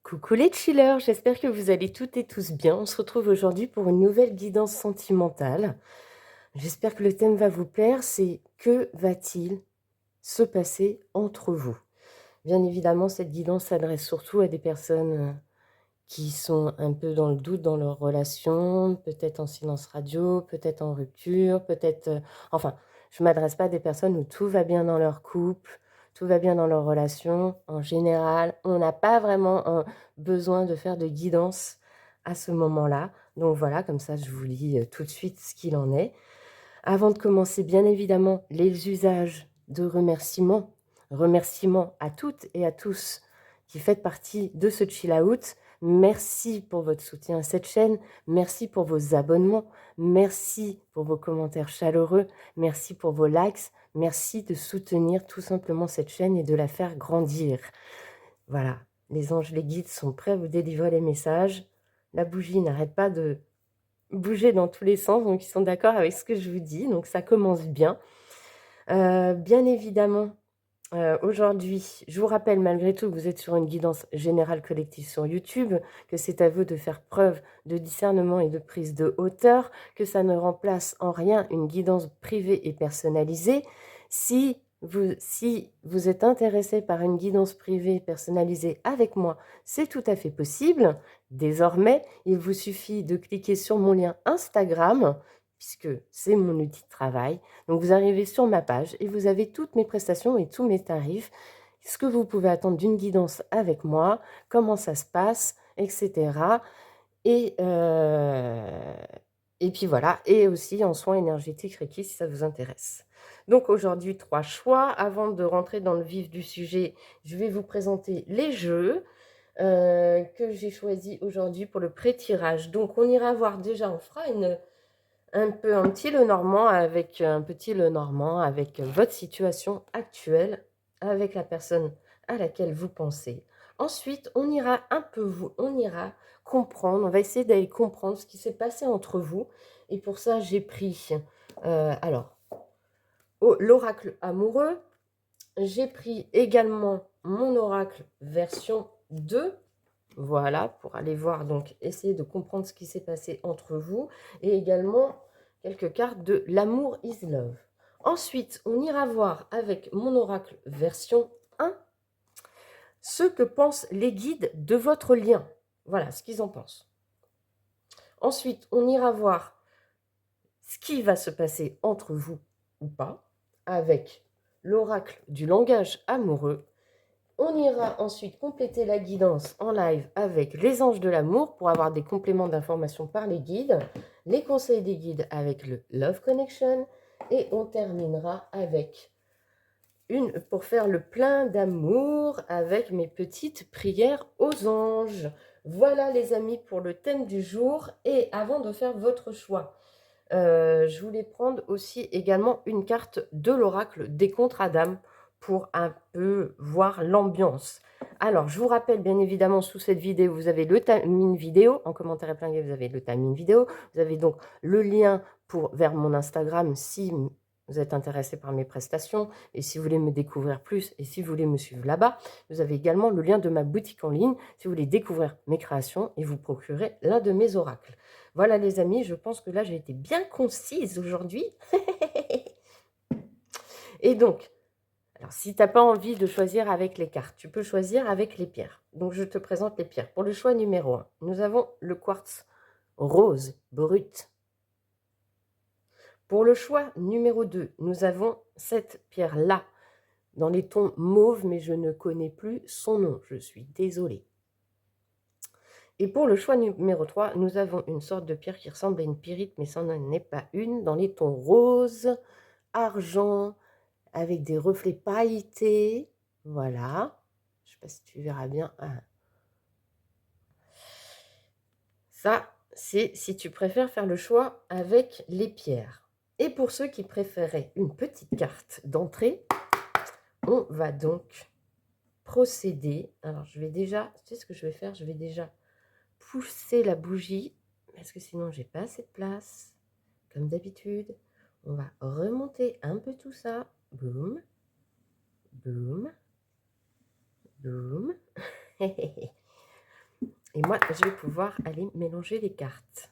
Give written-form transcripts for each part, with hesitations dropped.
Coucou les chillers, j'espère que vous allez toutes et tous bien. On se retrouve aujourd'hui pour une nouvelle guidance sentimentale. J'espère que le thème va vous plaire, c'est que va-t-il se passer entre vous? Bien évidemment, cette guidance s'adresse surtout à des personnes qui sont un peu dans le doute dans leur relation, peut-être en silence radio, peut-être en rupture, peut-être, enfin, je ne m'adresse pas à des personnes où tout va bien dans leur couple, tout va bien dans leur relation. En général, on n'a pas vraiment besoin de faire de guidance à ce moment-là. Donc voilà, comme ça, je vous lis tout de suite ce qu'il en est. Avant de commencer, bien évidemment, les usages de remerciements. Remerciements à toutes et à tous qui faites partie de ce chill out. Merci pour votre soutien à cette chaîne. Merci pour vos abonnements. Merci pour vos commentaires chaleureux. Merci pour vos likes. Merci de soutenir tout simplement cette chaîne et de la faire grandir. Voilà, les anges, les guides sont prêts à vous délivrer les messages. La bougie n'arrête pas de bouger dans tous les sens, donc ils sont d'accord avec ce que je vous dis, donc ça commence bien. Bien évidemment, aujourd'hui, je vous rappelle malgré tout que vous êtes sur une guidance générale collective sur YouTube, que c'est à vous de faire preuve de discernement et de prise de hauteur, que ça ne remplace en rien une guidance privée et personnalisée. Si vous êtes intéressé par une guidance privée personnalisée avec moi, c'est tout à fait possible. Désormais, il vous suffit de cliquer sur mon lien Instagram, puisque c'est mon outil de travail. Donc, vous arrivez sur ma page et vous avez toutes mes prestations et tous mes tarifs, ce que vous pouvez attendre d'une guidance avec moi, comment ça se passe, etc. Et, et puis voilà, et aussi en soins énergétiques Reiki si ça vous intéresse. Donc aujourd'hui, 3 choix. Avant de rentrer dans le vif du sujet, je vais vous présenter les jeux que j'ai choisis aujourd'hui pour le pré-tirage. Donc on ira voir déjà, on fera un petit le normand avec votre situation actuelle, avec la personne à laquelle vous pensez. Ensuite, on ira comprendre, on va essayer d'aller comprendre ce qui s'est passé entre vous. Et pour ça, j'ai pris, alors, l'oracle amoureux. J'ai pris également mon oracle version 2. Voilà, pour aller voir, donc essayer de comprendre ce qui s'est passé entre vous. Et également quelques cartes de l'amour is love. Ensuite, on ira voir avec mon oracle version 1 ce que pensent les guides de votre lien. Voilà ce qu'ils en pensent. Ensuite, on ira voir ce qui va se passer entre vous ou pas avec l'oracle du langage amoureux. On ira ensuite compléter la guidance en live avec les anges de l'amour pour avoir des compléments d'informations par les guides, les conseils des guides avec le Love Connection et on terminera avec pour faire le plein d'amour avec mes petites prières aux anges. Voilà les amis pour le thème du jour. Et avant de faire votre choix, je voulais prendre aussi également une carte de l'oracle des contrats d'âme pour un peu voir l'ambiance. Alors, je vous rappelle bien évidemment sous cette vidéo, vous avez le timing vidéo, en commentaire épinglé, vous avez le timing vidéo, vous avez donc le lien vers mon Instagram si vous êtes intéressé par mes prestations et si vous voulez me découvrir plus et si vous voulez me suivre là-bas. Vous avez également le lien de ma boutique en ligne si vous voulez découvrir mes créations et vous procurer l'un de mes oracles. Voilà les amis, je pense que là j'ai été bien concise aujourd'hui. Et donc, alors si tu n'as pas envie de choisir avec les cartes, tu peux choisir avec les pierres. Donc je te présente les pierres. Pour le choix numéro 1, nous avons le quartz rose brut. Pour le choix numéro 2, nous avons cette pierre-là, dans les tons mauve, mais je ne connais plus son nom, je suis désolée. Et pour le choix numéro 3, nous avons une sorte de pierre qui ressemble à une pyrite, mais ça n'en est pas une, dans les tons rose, argent, avec des reflets pailletés. Voilà. Je ne sais pas si tu verras bien. Ça, c'est si tu préfères faire le choix avec les pierres. Et pour ceux qui préféraient une petite carte d'entrée, on va donc procéder. Alors, je vais déjà, tu sais ce que je vais faire? Je vais déjà pousser la bougie, parce que sinon, j'ai pas assez de place. Comme d'habitude, on va remonter un peu tout ça. Boum, boum, boum. Et moi, je vais pouvoir aller mélanger les cartes.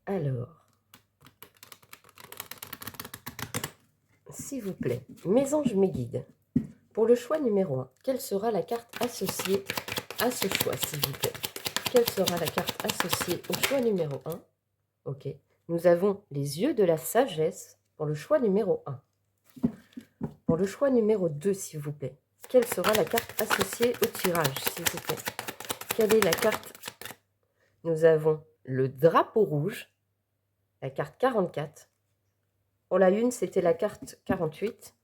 Alors, s'il vous plaît, mes anges, mes guides, pour le choix numéro 1, quelle sera la carte associée à ce choix, s'il vous plaît? Quelle sera la carte associée au choix numéro 1? Ok. Nous avons les yeux de la sagesse pour le choix numéro 1. Pour le choix numéro 2, s'il vous plaît, quelle sera la carte associée au tirage, s'il vous plaît? Quelle est la carte? Nous avons le drapeau rouge, la carte 44. Pour la une, c'était la carte 48.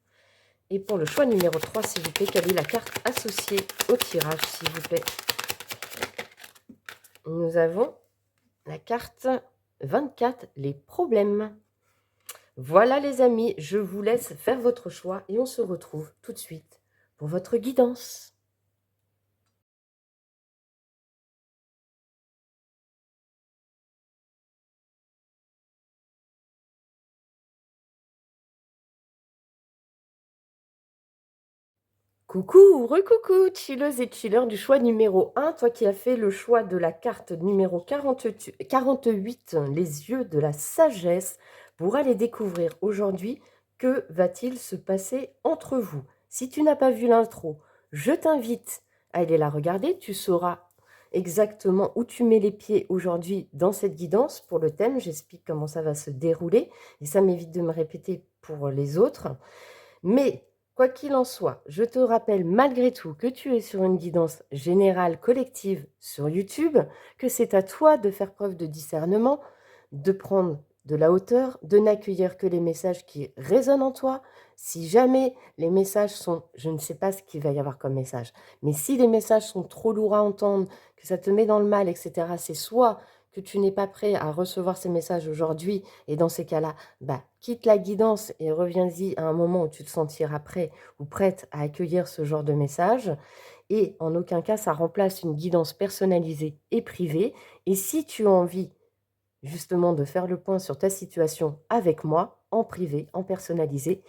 Et pour le choix numéro 3, s'il vous plaît, quelle est la carte associée au tirage, s'il vous plaît? Nous avons la carte 24, les problèmes. Voilà les amis, je vous laisse faire votre choix et on se retrouve tout de suite pour votre guidance. Coucou, recoucou, chilleuses et chilleurs du choix numéro 1, toi qui as fait le choix de la carte numéro 48, les yeux de la sagesse, pour aller découvrir aujourd'hui que va-t-il se passer entre vous. Si tu n'as pas vu l'intro, je t'invite à aller la regarder, tu sauras exactement où tu mets les pieds aujourd'hui dans cette guidance pour le thème, j'explique comment ça va se dérouler et ça m'évite de me répéter pour les autres. Mais quoi qu'il en soit, je te rappelle malgré tout que tu es sur une guidance générale collective sur YouTube, que c'est à toi de faire preuve de discernement, de prendre de la hauteur, de n'accueillir que les messages qui résonnent en toi. Si jamais les messages sont, je ne sais pas ce qu'il va y avoir comme message, mais si les messages sont trop lourds à entendre, que ça te met dans le mal, etc., c'est soit que tu n'es pas prêt à recevoir ces messages aujourd'hui, et dans ces cas-là, quitte la guidance et reviens-y à un moment où tu te sentiras prêt ou prête à accueillir ce genre de message. Et en aucun cas, ça remplace une guidance personnalisée et privée. Et si tu as envie justement de faire le point sur ta situation avec moi, en privé, en personnalisé,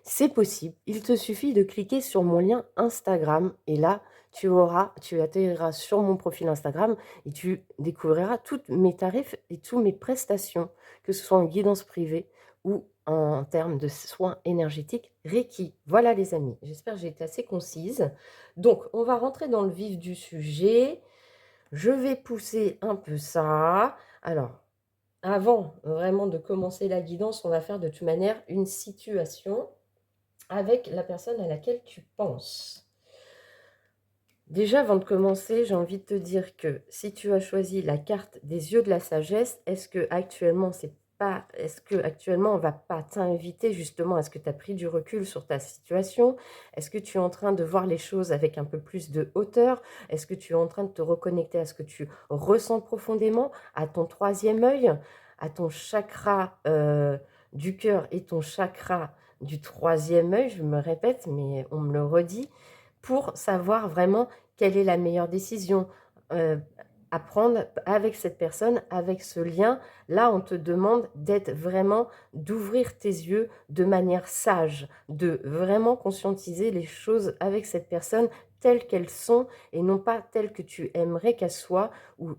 c'est possible. Il te suffit de cliquer sur mon lien Instagram et là, tu atterriras sur mon profil Instagram et tu découvriras tous mes tarifs et toutes mes prestations, que ce soit en guidance privée ou en termes de soins énergétiques Reiki. Voilà les amis, j'espère que j'ai été assez concise. Donc, on va rentrer dans le vif du sujet. Je vais pousser un peu ça. Alors, avant vraiment de commencer la guidance, on va faire de toute manière une situation avec la personne à laquelle tu penses. Déjà, avant de commencer, j'ai envie de te dire que si tu as choisi la carte des yeux de la sagesse, est-ce que actuellement on va pas t'inviter justement, est-ce que tu as pris du recul sur ta situation? Est-ce que tu es en train de voir les choses avec un peu plus de hauteur? Est-ce que tu es en train de te reconnecter à ce que tu ressens profondément, à ton troisième œil, à ton chakra du cœur et ton chakra du troisième œil? Je me répète, mais on me le redit, pour savoir vraiment quelle est la meilleure décision à prendre avec cette personne, avec ce lien. Là, on te demande d'ouvrir tes yeux de manière sage, de vraiment conscientiser les choses avec cette personne telles qu'elles sont et non pas telles que tu aimerais qu'elles soient ou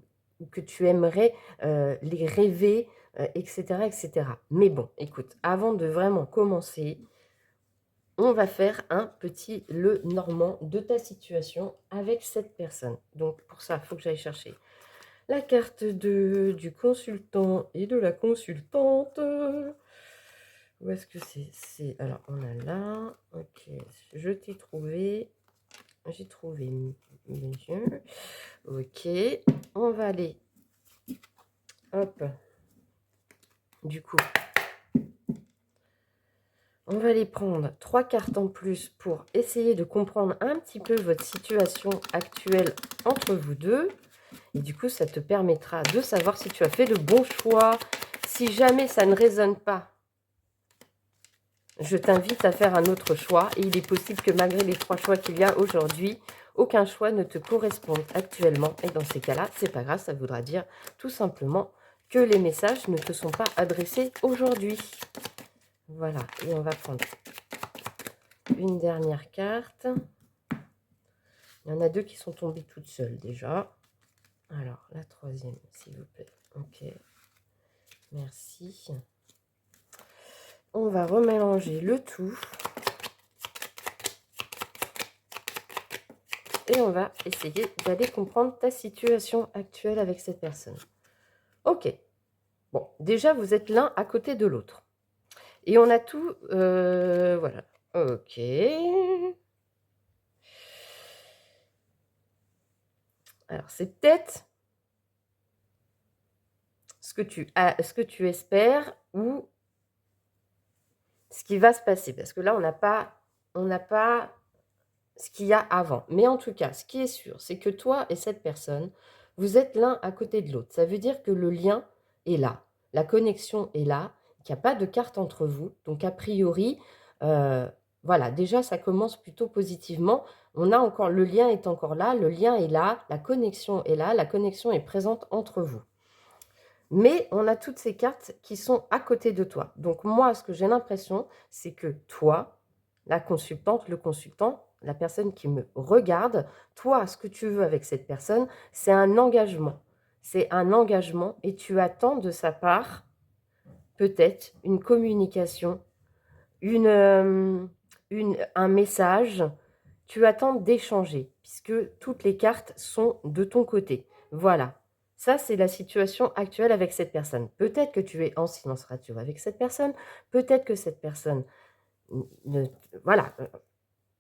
que tu aimerais les rêver, etc., etc. Mais bon, écoute, avant de vraiment commencer, on va faire un petit le normand de ta situation avec cette personne. Donc, pour ça, il faut que j'aille chercher la carte du consultant et de la consultante. Où est-ce que c'est? Alors, on a là. Ok, je t'ai trouvé. J'ai trouvé mes yeux. Ok, on va aller. Hop. Du coup, on va aller prendre 3 cartes en plus pour essayer de comprendre un petit peu votre situation actuelle entre vous deux. Et du coup, ça te permettra de savoir si tu as fait le bon choix. Si jamais ça ne résonne pas, je t'invite à faire un autre choix. Et il est possible que malgré les 3 choix qu'il y a aujourd'hui, aucun choix ne te corresponde actuellement. Et dans ces cas-là, c'est pas grave, ça voudra dire tout simplement que les messages ne te sont pas adressés aujourd'hui. Voilà, et on va prendre une dernière carte. Il y en a 2 qui sont tombées toutes seules déjà. Alors, la troisième, s'il vous plaît. Ok. Merci. On va remélanger le tout. Et on va essayer d'aller comprendre ta situation actuelle avec cette personne. Ok. Bon, déjà, vous êtes l'un à côté de l'autre. Et on a tout... voilà. Ok. Alors, c'est peut-être ce que tu espères ou ce qui va se passer. Parce que là, on n'a pas ce qu'il y a avant. Mais en tout cas, ce qui est sûr, c'est que toi et cette personne, vous êtes l'un à côté de l'autre. Ça veut dire que le lien est là, la connexion est là, qu'il n'y a pas de carte entre vous. Donc, a priori, voilà, déjà, ça commence plutôt positivement. On a encore, le lien est encore là, le lien est là, la connexion est là, la connexion est présente entre vous. Mais on a toutes ces cartes qui sont à côté de toi. Donc moi, ce que j'ai l'impression, c'est que toi, la consultante, le consultant, la personne qui me regarde, toi, ce que tu veux avec cette personne, c'est un engagement. C'est un engagement et tu attends de sa part peut-être une communication, un message. Tu attends d'échanger puisque toutes les cartes sont de ton côté. Voilà. Ça, c'est la situation actuelle avec cette personne. Peut-être que tu es en silence radio avec cette personne. Peut-être que cette personne, ne, voilà,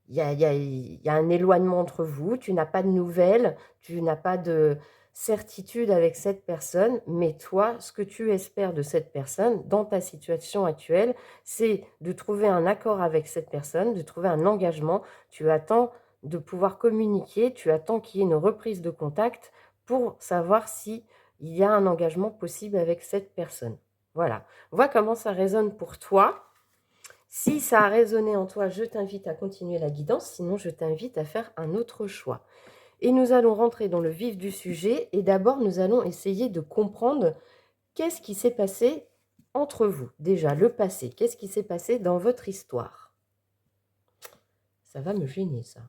il y a un éloignement entre vous. Tu n'as pas de nouvelles. Tu n'as pas de certitude avec cette personne. Mais toi, ce que tu espères de cette personne dans ta situation actuelle, c'est de trouver un accord avec cette personne, de trouver un engagement. Tu attends de pouvoir communiquer. Tu attends qu'il y ait une reprise de contact pour savoir si il y a un engagement possible avec cette personne. Voilà. Vois comment ça résonne pour toi. Si ça a résonné en toi, je t'invite à continuer la guidance, sinon je t'invite à faire un autre choix. Et nous allons rentrer dans le vif du sujet et d'abord nous allons essayer de comprendre qu'est-ce qui s'est passé entre vous. Déjà, le passé, qu'est-ce qui s'est passé dans votre histoire? Ça va me gêner ça.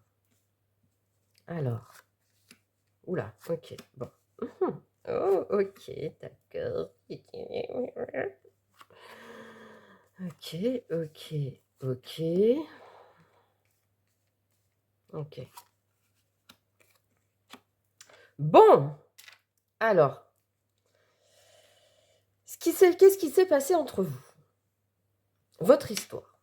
Alors, oula, ok, bon. Oh, ok, d'accord. Ok, ok, ok. Ok. Bon, alors, qu'est-ce qui s'est passé entre vous? Votre histoire.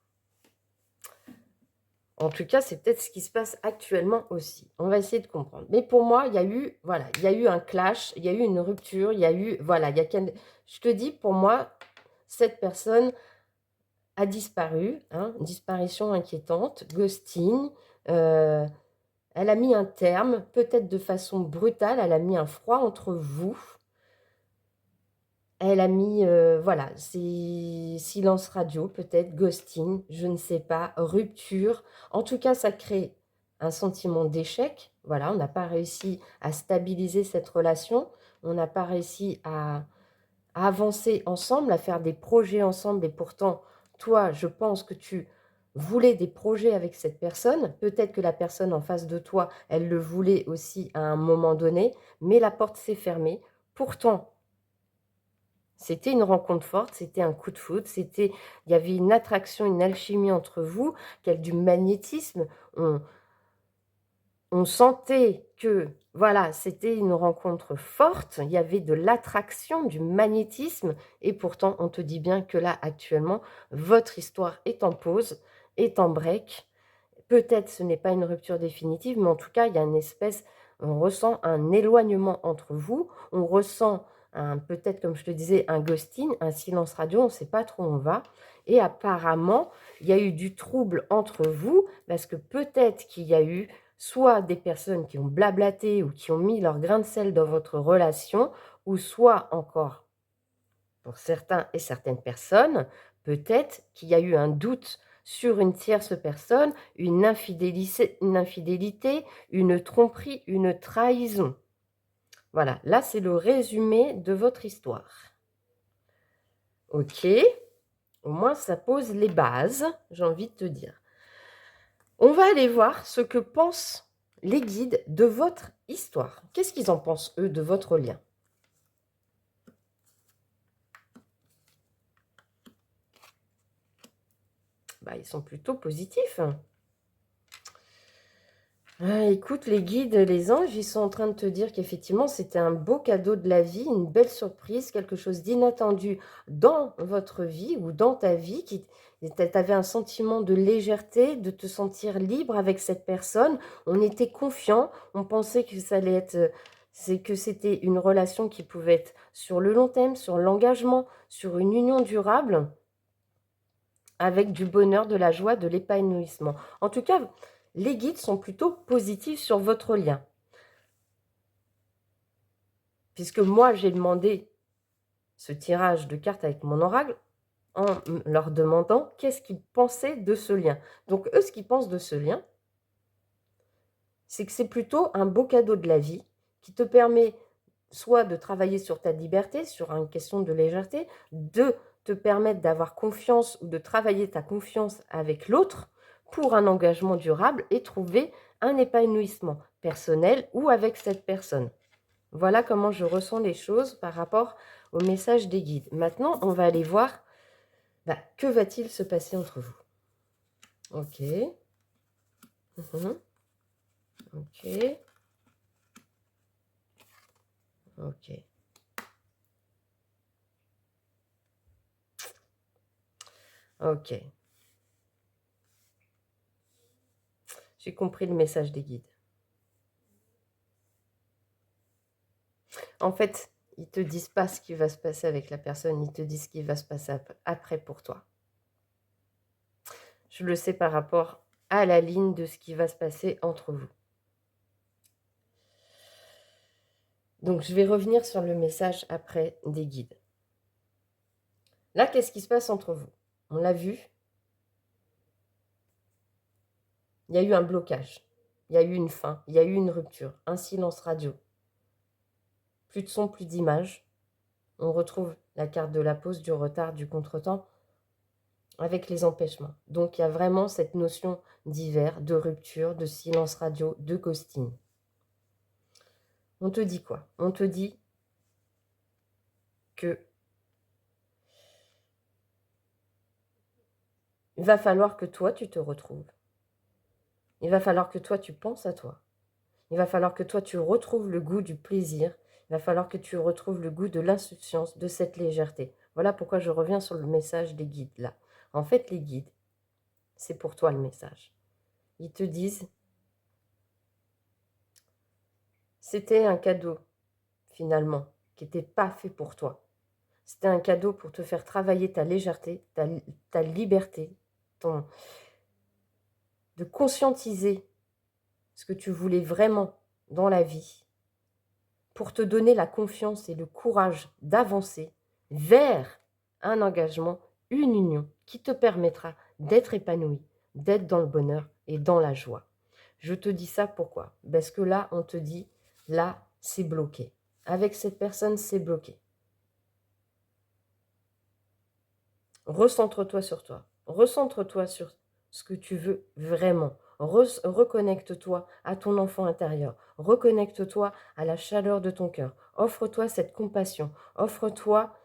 En tout cas, c'est peut-être ce qui se passe actuellement aussi. On va essayer de comprendre. Mais pour moi, il y a eu, voilà, il y a eu un clash, il y a eu une rupture, il y a eu, voilà, je te dis, pour moi, cette personne a disparu, hein, disparition inquiétante, ghosting. Elle a mis un terme, peut-être de façon brutale, elle a mis un froid entre vous. Elle a mis, voilà, c'est silence radio, peut-être, ghosting, je ne sais pas, rupture. En tout cas, ça crée un sentiment d'échec. Voilà, on n'a pas réussi à stabiliser cette relation. On n'a pas réussi à avancer ensemble, à faire des projets ensemble. Et pourtant, toi, je pense que tu voulais des projets avec cette personne. Peut-être que la personne en face de toi, elle le voulait aussi à un moment donné, mais la porte s'est fermée. Pourtant, c'était une rencontre forte, c'était un coup de foudre, il y avait une attraction, une alchimie entre vous, du magnétisme. On sentait que, voilà, c'était une rencontre forte, il y avait de l'attraction, du magnétisme, et pourtant, on te dit bien que là, actuellement, votre histoire est en pause, est en break. Peut-être ce n'est pas une rupture définitive, mais en tout cas, il y a une espèce, on ressent un éloignement entre vous, on ressent peut-être, comme je te disais, un ghosting, un silence radio, on ne sait pas trop où on va. Et apparemment, il y a eu du trouble entre vous, parce que peut-être qu'il y a eu soit des personnes qui ont blablaté ou qui ont mis leur grain de sel dans votre relation, ou soit encore, pour certains et certaines personnes, peut-être qu'il y a eu un doute sur une tierce personne, une infidélité, une tromperie, une trahison. Voilà, là c'est le résumé de votre histoire. Ok, au moins ça pose les bases, j'ai envie de te dire. On va aller voir ce que pensent les guides de votre histoire. Qu'est-ce qu'ils en pensent, eux, de votre lien? Bah, ils sont plutôt positifs. Ah, écoute, les guides, les anges, ils sont en train de te dire qu'effectivement, c'était un beau cadeau de la vie, une belle surprise, quelque chose d'inattendu dans votre vie ou dans ta vie. Tu avais un sentiment de légèreté, de te sentir libre avec cette personne. On était confiant, on pensait que ça allait être, que c'était une relation qui pouvait être sur le long terme, sur l'engagement, sur une union durable, avec du bonheur, de la joie, de l'épanouissement. En tout cas, les guides sont plutôt positifs sur votre lien. Puisque moi, j'ai demandé ce tirage de cartes avec mon oracle en leur demandant qu'est-ce qu'ils pensaient de ce lien. Donc, eux, ce qu'ils pensent de ce lien, c'est que c'est plutôt un beau cadeau de la vie qui te permet soit de travailler sur ta liberté, sur une question de légèreté, de te permettre d'avoir confiance ou de travailler ta confiance avec l'autre pour un engagement durable et trouver un épanouissement personnel ou avec cette personne. Voilà comment je ressens les choses par rapport au message des guides. Maintenant, on va aller voir que va-t-il se passer entre vous. Ok. Ok. Ok. Ok. J'ai compris le message des guides. En fait, ils ne te disent pas ce qui va se passer avec la personne, ils te disent ce qui va se passer après pour toi. Je le sais par rapport à la ligne de ce qui va se passer entre vous. Donc, je vais revenir sur le message après des guides. Là, qu'est-ce qui se passe entre vous? On l'a vu. Il y a eu un blocage. Il y a eu une fin. Il y a eu une rupture. Un silence radio. Plus de son, plus d'image. On retrouve la carte de la pause, du retard, du contretemps avec les empêchements. Donc, il y a vraiment cette notion d'hiver, de rupture, de silence radio, de ghosting. On te dit quoi? On te dit que il va falloir que toi, tu te retrouves. Il va falloir que toi, tu penses à toi. Il va falloir que toi, tu retrouves le goût du plaisir. Il va falloir que tu retrouves le goût de l'insouciance, de cette légèreté. Voilà pourquoi je reviens sur le message des guides, là. En fait, les guides, c'est pour toi le message. Ils te disent, c'était un cadeau, finalement, qui n'était pas fait pour toi. C'était un cadeau pour te faire travailler ta légèreté, ta liberté, de conscientiser ce que tu voulais vraiment dans la vie, pour te donner la confiance et le courage d'avancer vers un engagement, une union qui te permettra d'être épanoui, d'être dans le bonheur et dans la joie. Je te dis ça pourquoi? Parce que là, on te dit, là, c'est bloqué. Avec cette personne, c'est bloqué. Recentre-toi sur toi. Recentre-toi sur ce que tu veux vraiment. Reconnecte-toi à ton enfant intérieur. Reconnecte-toi à la chaleur de ton cœur. Offre-toi cette compassion. Offre-toi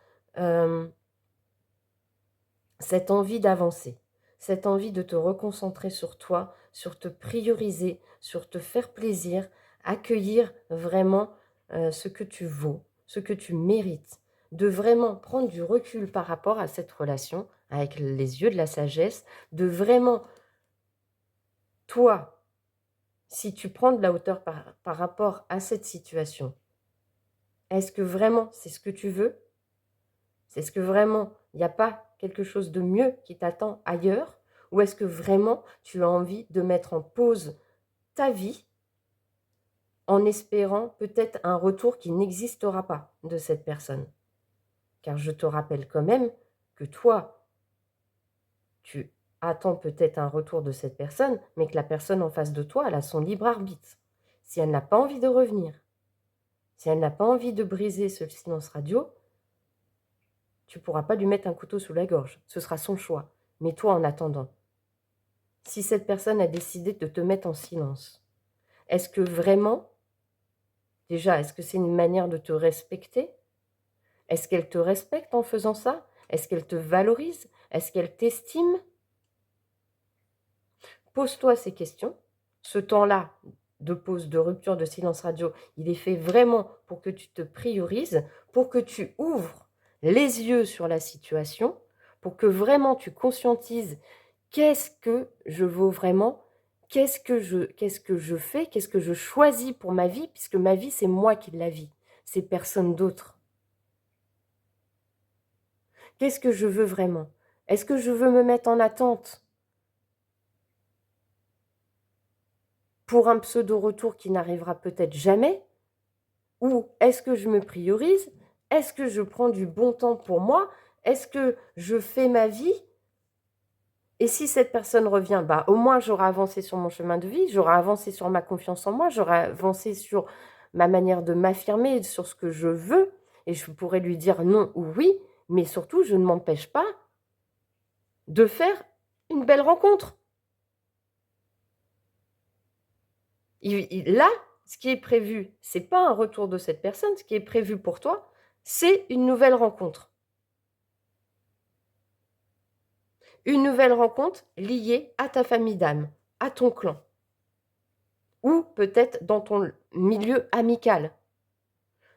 cette envie d'avancer. Cette envie de te reconcentrer sur toi, sur te prioriser, sur te faire plaisir, accueillir vraiment ce que tu vaux, ce que tu mérites, de vraiment prendre du recul par rapport à cette relation avec les yeux de la sagesse, de vraiment, toi, si tu prends de la hauteur par rapport à cette situation, est-ce que vraiment c'est ce que tu veux? Est-ce que vraiment il n'y a pas quelque chose de mieux qui t'attend ailleurs? Ou est-ce que vraiment tu as envie de mettre en pause ta vie en espérant peut-être un retour qui n'existera pas de cette personne? Car je te rappelle quand même que toi, tu attends peut-être un retour de cette personne, mais que la personne en face de toi, elle a son libre arbitre. Si elle n'a pas envie de revenir, si elle n'a pas envie de briser ce silence radio, tu ne pourras pas lui mettre un couteau sous la gorge. Ce sera son choix. Mais toi, en attendant, si cette personne a décidé de te mettre en silence, Est-ce que vraiment, déjà, est-ce que c'est une manière de te respecter? Est-ce qu'elle te respecte en faisant ça? Est-ce qu'elle te valorise? Est-ce qu'elle t'estime? Pose-toi ces questions. Ce temps-là de pause, de rupture, de silence radio, il est fait vraiment pour que tu te priorises, pour que tu ouvres les yeux sur la situation, pour que vraiment tu conscientises qu'est-ce que je vaux vraiment, qu'est-ce que je fais, qu'est-ce que je choisis pour ma vie, puisque ma vie, c'est moi qui la vis, c'est personne d'autre. Qu'est-ce que je veux vraiment? Est-ce que je veux me mettre en attente pour un pseudo-retour qui n'arrivera peut-être jamais? Ou est-ce que je me priorise? Est-ce que je prends du bon temps pour moi? Est-ce que je fais ma vie? Et si cette personne revient, bah, au moins j'aurai avancé sur mon chemin de vie, j'aurai avancé sur ma confiance en moi, j'aurai avancé sur ma manière de m'affirmer, sur ce que je veux, et je pourrais lui dire non ou oui, mais surtout je ne m'empêche pas de faire une belle rencontre. Là, ce qui est prévu, c'est pas un retour de cette personne, ce qui est prévu pour toi, c'est une nouvelle rencontre. Une nouvelle rencontre liée à ta famille d'âme, à ton clan, ou peut-être dans ton milieu amical,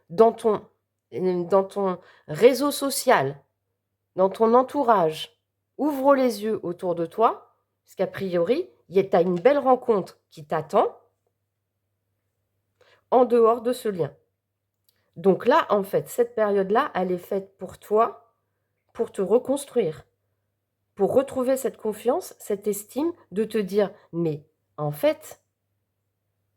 dans ton réseau social, dans ton entourage. Ouvre les yeux autour de toi, parce qu'a priori, tu as une belle rencontre qui t'attend en dehors de ce lien. Donc là, en fait, cette période-là, elle est faite pour toi, pour te reconstruire, pour retrouver cette confiance, cette estime, de te dire, mais en fait,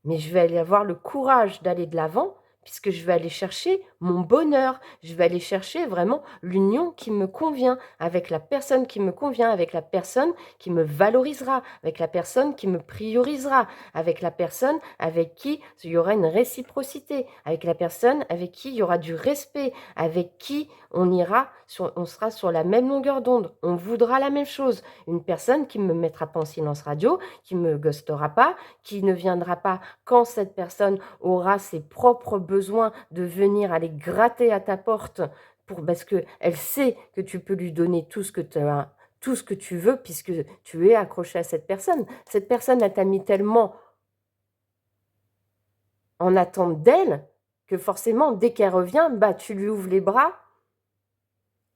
mais je vais aller avoir le courage d'aller de l'avant, puisque je vais aller chercher mon bonheur, je vais aller chercher vraiment l'union qui me convient, avec la personne qui me convient, avec la personne qui me valorisera, avec la personne qui me priorisera, avec la personne avec qui il y aura une réciprocité, avec la personne avec qui il y aura du respect, avec qui on sera sur la même longueur d'onde, on voudra la même chose. Une personne qui ne me mettra pas en silence radio, qui ne me ghostera pas, qui ne viendra pas quand cette personne aura ses propres besoins de venir aller gratter à ta porte parce qu'elle sait que tu peux lui donner tout ce que tu as, tout ce que tu veux, puisque tu es accroché à cette personne. Cette personne, elle t'a mis tellement en attente d'elle que forcément, dès qu'elle revient, bah, tu lui ouvres les bras.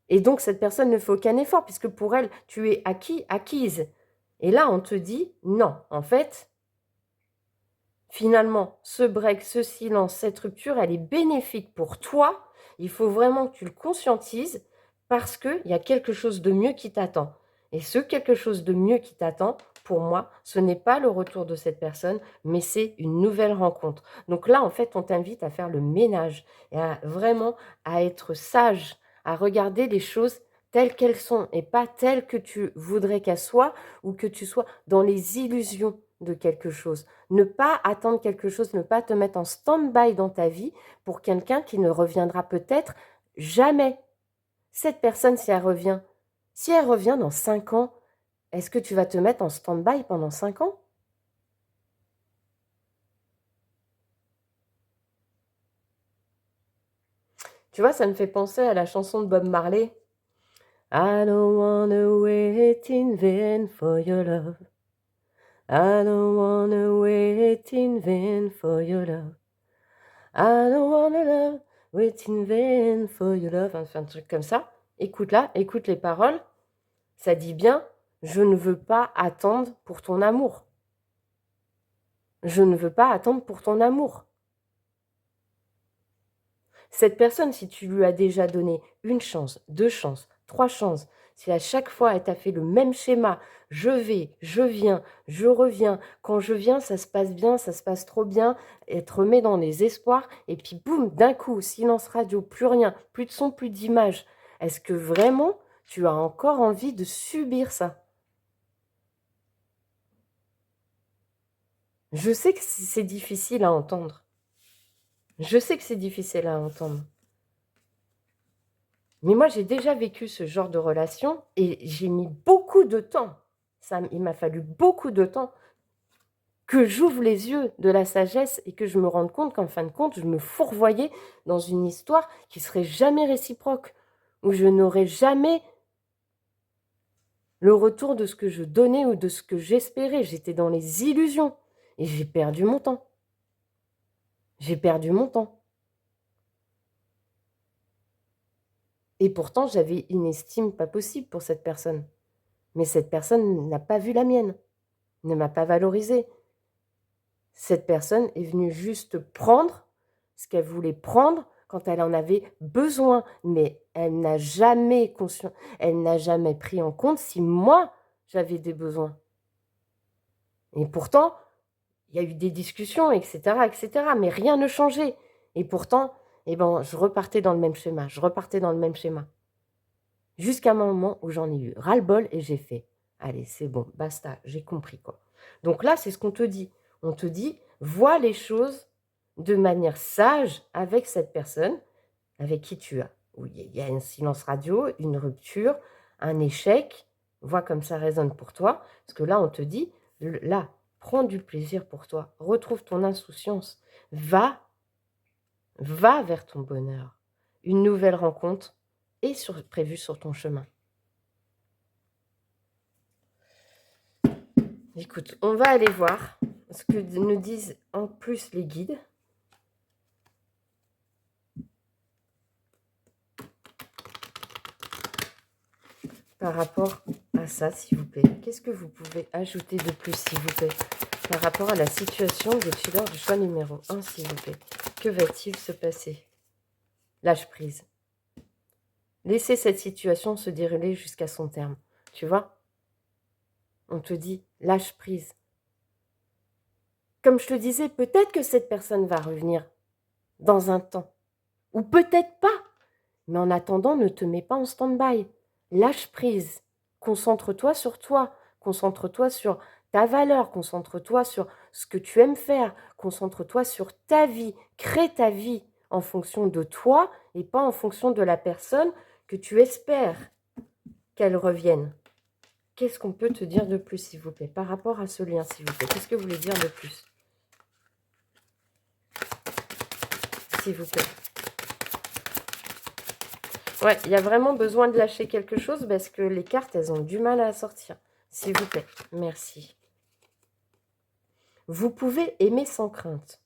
Et donc, cette personne ne fait aucun effort, puisque pour elle, tu es acquise. Et là, on te dit, non, en fait, finalement, ce break, ce silence, cette rupture, elle est bénéfique pour toi. Il faut vraiment que tu le conscientises parce qu'il y a quelque chose de mieux qui t'attend. Et ce quelque chose de mieux qui t'attend, pour moi, ce n'est pas le retour de cette personne, mais c'est une nouvelle rencontre. Donc là, en fait, on t'invite à faire le ménage et vraiment à être sage, à regarder les choses telles qu'elles sont et pas telles que tu voudrais qu'elles soient ou que tu sois dans les illusions de quelque chose. Ne pas attendre quelque chose, ne pas te mettre en stand-by dans ta vie pour quelqu'un qui ne reviendra peut-être jamais. Cette personne, si elle revient dans 5 ans, est-ce que tu vas te mettre en stand-by pendant 5 ans? Tu vois, ça me fait penser à la chanson de Bob Marley. I don't wanna wait in vain for your love. I don't wanna wait in vain for your love. I don't wanna love, wait in vain for your love. Enfin, un truc comme ça. Écoute là, écoute les paroles. Ça dit bien, je ne veux pas attendre pour ton amour. Je ne veux pas attendre pour ton amour. Cette personne, si tu lui as déjà donné une chance, 2 chances, 3 chances, si à chaque fois elle t'a fait le même schéma, je vais, je viens, je reviens, quand je viens, ça se passe bien, ça se passe trop bien, elle te remet dans les espoirs, et puis boum, d'un coup, silence radio, plus rien, plus de son, plus d'image. Est-ce que vraiment tu as encore envie de subir ça? Je sais que c'est difficile à entendre. Je sais que c'est difficile à entendre. Mais moi, j'ai déjà vécu ce genre de relation et j'ai mis beaucoup de temps. Il m'a fallu beaucoup de temps que j'ouvre les yeux de la sagesse et que je me rende compte qu'en fin de compte, je me fourvoyais dans une histoire qui serait jamais réciproque, où je n'aurais jamais le retour de ce que je donnais ou de ce que j'espérais. J'étais dans les illusions et j'ai perdu mon temps. J'ai perdu mon temps. Et pourtant, j'avais une estime pas possible pour cette personne. Mais cette personne n'a pas vu la mienne, ne m'a pas valorisée. Cette personne est venue juste prendre ce qu'elle voulait prendre quand elle en avait besoin, mais elle n'a jamais pris en compte si moi, j'avais des besoins. Et pourtant, il y a eu des discussions, etc., mais rien ne changeait. Et pourtant, je repartais dans le même schéma, Jusqu'à un moment où j'en ai eu ras-le-bol et j'ai fait « Allez, c'est bon, basta, j'ai compris, quoi. » Donc là, c'est ce qu'on te dit. On te dit, vois les choses de manière sage avec cette personne avec qui tu as. Oui, il y a un silence radio, une rupture, un échec. Vois comme ça résonne pour toi. Parce que là, on te dit, là, prends du plaisir pour toi. Retrouve ton insouciance. Va vers ton bonheur. Une nouvelle rencontre est prévue sur ton chemin. Écoute, on va aller voir ce que nous disent en plus les guides. Par rapport à ça, s'il vous plaît. Qu'est-ce que vous pouvez ajouter de plus, s'il vous plaît, par rapport à la situation des tueurs du choix numéro 1, s'il vous plaît. Que va-t-il se passer? Lâche prise. Laissez cette situation se dérouler jusqu'à son terme. Tu vois? On te dit, lâche prise. Comme je te disais, peut-être que cette personne va revenir dans un temps. Ou peut-être pas. Mais en attendant, ne te mets pas en stand-by. Lâche prise. Concentre-toi sur toi. Concentre-toi sur ta valeur. Concentre-toi sur ce que tu aimes faire. Concentre-toi sur ta vie. Crée ta vie en fonction de toi et pas en fonction de la personne que tu espères qu'elle revienne. Qu'est-ce qu'on peut te dire de plus, s'il vous plaît, par rapport à ce lien, s'il vous plaît? Qu'est-ce que vous voulez dire de plus? S'il vous plaît. Ouais, il y a vraiment besoin de lâcher quelque chose parce que les cartes, elles ont du mal à sortir. S'il vous plaît, merci. Vous pouvez aimer sans crainte.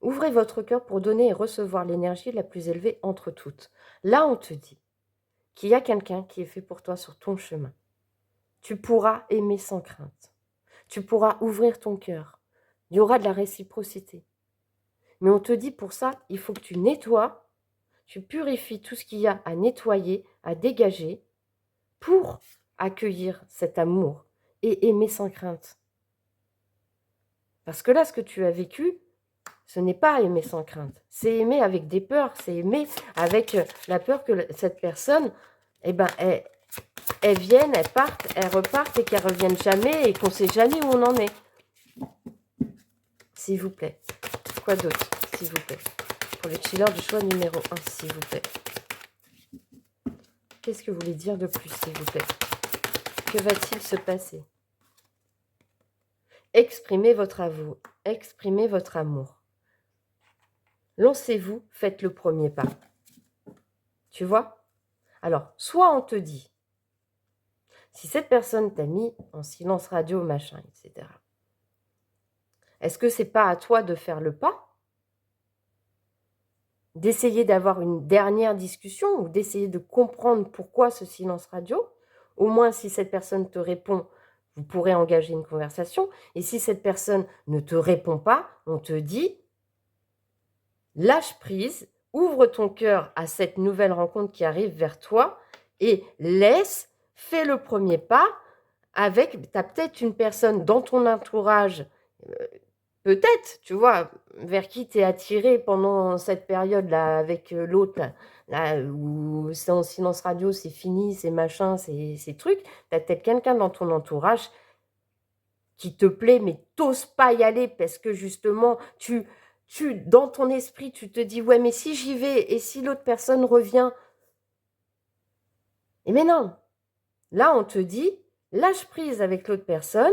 Ouvrez votre cœur pour donner et recevoir l'énergie la plus élevée entre toutes. Là, on te dit qu'il y a quelqu'un qui est fait pour toi sur ton chemin. Tu pourras aimer sans crainte. Tu pourras ouvrir ton cœur. Il y aura de la réciprocité. Mais on te dit pour ça, il faut que tu nettoies. Tu purifies tout ce qu'il y a à nettoyer, à dégager, pour accueillir cet amour et aimer sans crainte. Parce que là, ce que tu as vécu, ce n'est pas aimer sans crainte. C'est aimer avec des peurs, c'est aimer avec la peur que cette personne, elle vienne, elle parte, elle reparte et qu'elle ne revienne jamais et qu'on ne sait jamais où on en est. S'il vous plaît. Quoi d'autre, s'il vous plaît? Pour le chiller du choix numéro 1, s'il vous plaît. Qu'est-ce que vous voulez dire de plus, s'il vous plaît? Que va-t-il se passer? Exprimez votre amour. Lancez-vous, faites le premier pas. Tu vois? Alors, soit on te dit, si cette personne t'a mis en silence radio, machin, etc., est-ce que c'est pas à toi de faire le pas? D'essayer d'avoir une dernière discussion ou d'essayer de comprendre pourquoi ce silence radio? Au moins, si cette personne te répond, vous pourrez engager une conversation. Et si cette personne ne te répond pas, on te dit, lâche prise, ouvre ton cœur à cette nouvelle rencontre qui arrive vers toi et fais le premier pas avec, tu as peut-être une personne dans ton entourage, peut-être, tu vois, vers qui tu es attiré pendant cette période-là avec l'autre, là où c'est en silence radio, c'est fini, c'est machin, c'est trucs. Tu as peut-être quelqu'un dans ton entourage qui te plaît, mais t'oses pas y aller parce que justement, dans ton esprit, tu te dis, ouais, mais si j'y vais et si l'autre personne revient, mais non. Là, on te dit, lâche prise avec l'autre personne,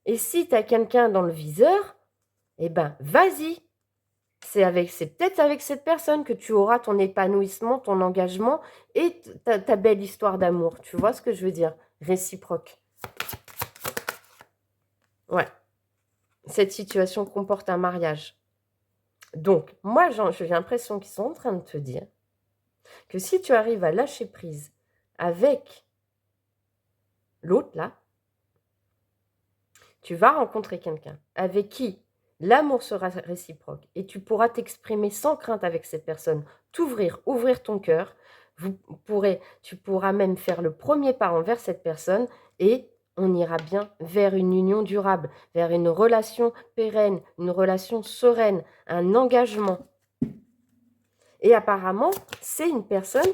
Et si tu as quelqu'un dans le viseur, eh ben, vas-y. C'est peut-être avec cette personne que tu auras ton épanouissement, ton engagement et ta belle histoire d'amour. Tu vois ce que je veux dire? Réciproque. Ouais. Cette situation comporte un mariage. Donc, moi, j'ai l'impression qu'ils sont en train de te dire que si tu arrives à lâcher prise avec l'autre, là, tu vas rencontrer quelqu'un avec qui l'amour sera réciproque et tu pourras t'exprimer sans crainte avec cette personne, ouvrir ton cœur. Tu pourras même faire le premier pas envers cette personne et on ira bien vers une union durable, vers une relation pérenne, une relation sereine, un engagement. Et apparemment, c'est une personne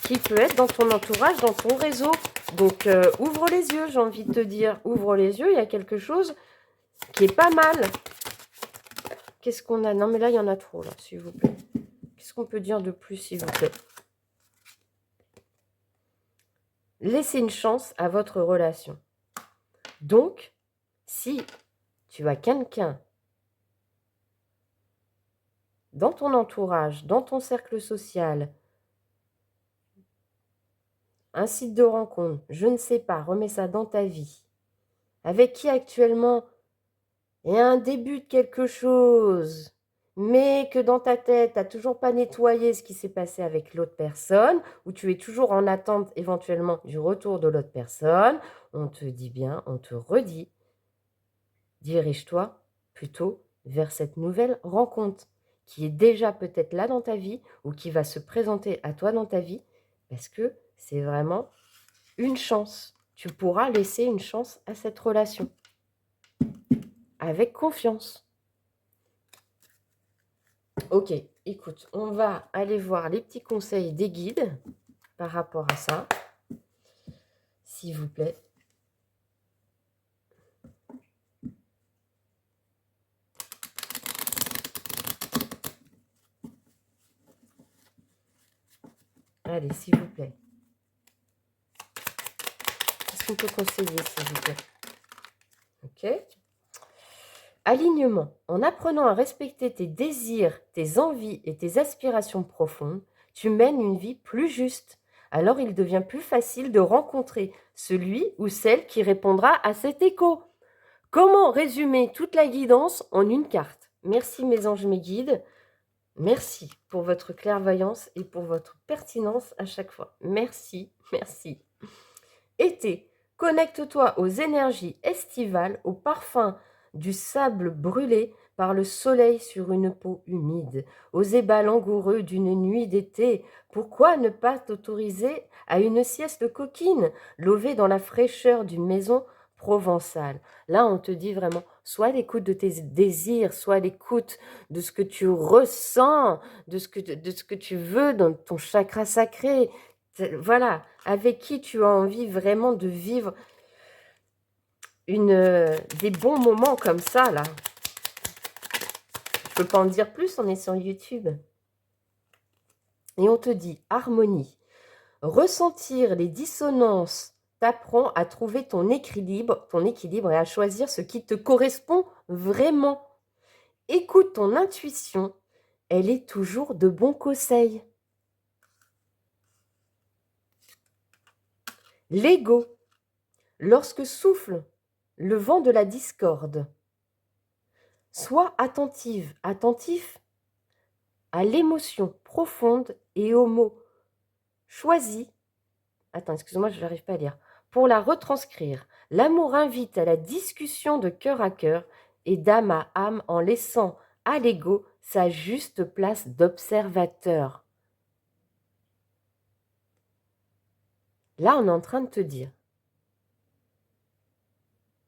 qui peut être dans ton entourage, dans ton réseau. Donc, ouvre les yeux, j'ai envie de te dire. Ouvre les yeux, il y a quelque chose qui est pas mal. Qu'est-ce qu'on a? Non, mais là, il y en a trop, là, s'il vous plaît. Qu'est-ce qu'on peut dire de plus, s'il vous plaît? Laissez une chance à votre relation. Donc, si tu as quelqu'un dans ton entourage, dans ton cercle social, un site de rencontre, je ne sais pas, remets ça dans ta vie, avec qui actuellement il y a un début de quelque chose, mais que dans ta tête, tu n'as toujours pas nettoyé ce qui s'est passé avec l'autre personne, ou tu es toujours en attente éventuellement du retour de l'autre personne, on te dit bien, on te redit, dirige-toi plutôt vers cette nouvelle rencontre qui est déjà peut-être là dans ta vie ou qui va se présenter à toi dans ta vie, parce que c'est vraiment une chance. Tu pourras laisser une chance à cette relation avec confiance. Ok, écoute, on va aller voir les petits conseils des guides par rapport à ça, s'il vous plaît. Allez, s'il vous plaît. Qu'est-ce qu'on peut conseiller, s'il vous plaît? Ok. Alignement. En apprenant à respecter tes désirs, tes envies et tes aspirations profondes, tu mènes une vie plus juste. Alors il devient plus facile de rencontrer celui ou celle qui répondra à cet écho. Comment résumer toute la guidance en une carte? Merci mes anges, mes guides. Merci pour votre clairvoyance et pour votre pertinence à chaque fois. Merci, merci. Été, connecte-toi aux énergies estivales, au parfum du sable brûlé par le soleil sur une peau humide, aux ébats langoureux d'une nuit d'été. Pourquoi ne pas t'autoriser à une sieste coquine, levée dans la fraîcheur d'une maison provençale? Là, on te dit vraiment, sois à l'écoute de tes désirs, sois à l'écoute de ce que tu ressens, de ce que tu veux dans ton chakra sacré. Voilà, avec qui tu as envie vraiment de vivre des bons moments comme ça, là. Je peux pas en dire plus, on est sur YouTube. Et on te dit harmonie. Ressentir les dissonances t'apprend à trouver ton équilibre et à choisir ce qui te correspond vraiment. Écoute ton intuition, elle est toujours de bons conseils. L'ego, lorsque souffle le vent de la discorde, sois attentif à l'émotion profonde et aux mots choisis. Attends, excuse-moi, je n'arrive pas à lire. Pour la retranscrire, l'amour invite à la discussion de cœur à cœur et d'âme à âme en laissant à l'ego sa juste place d'observateur. Là, on est en train de te dire,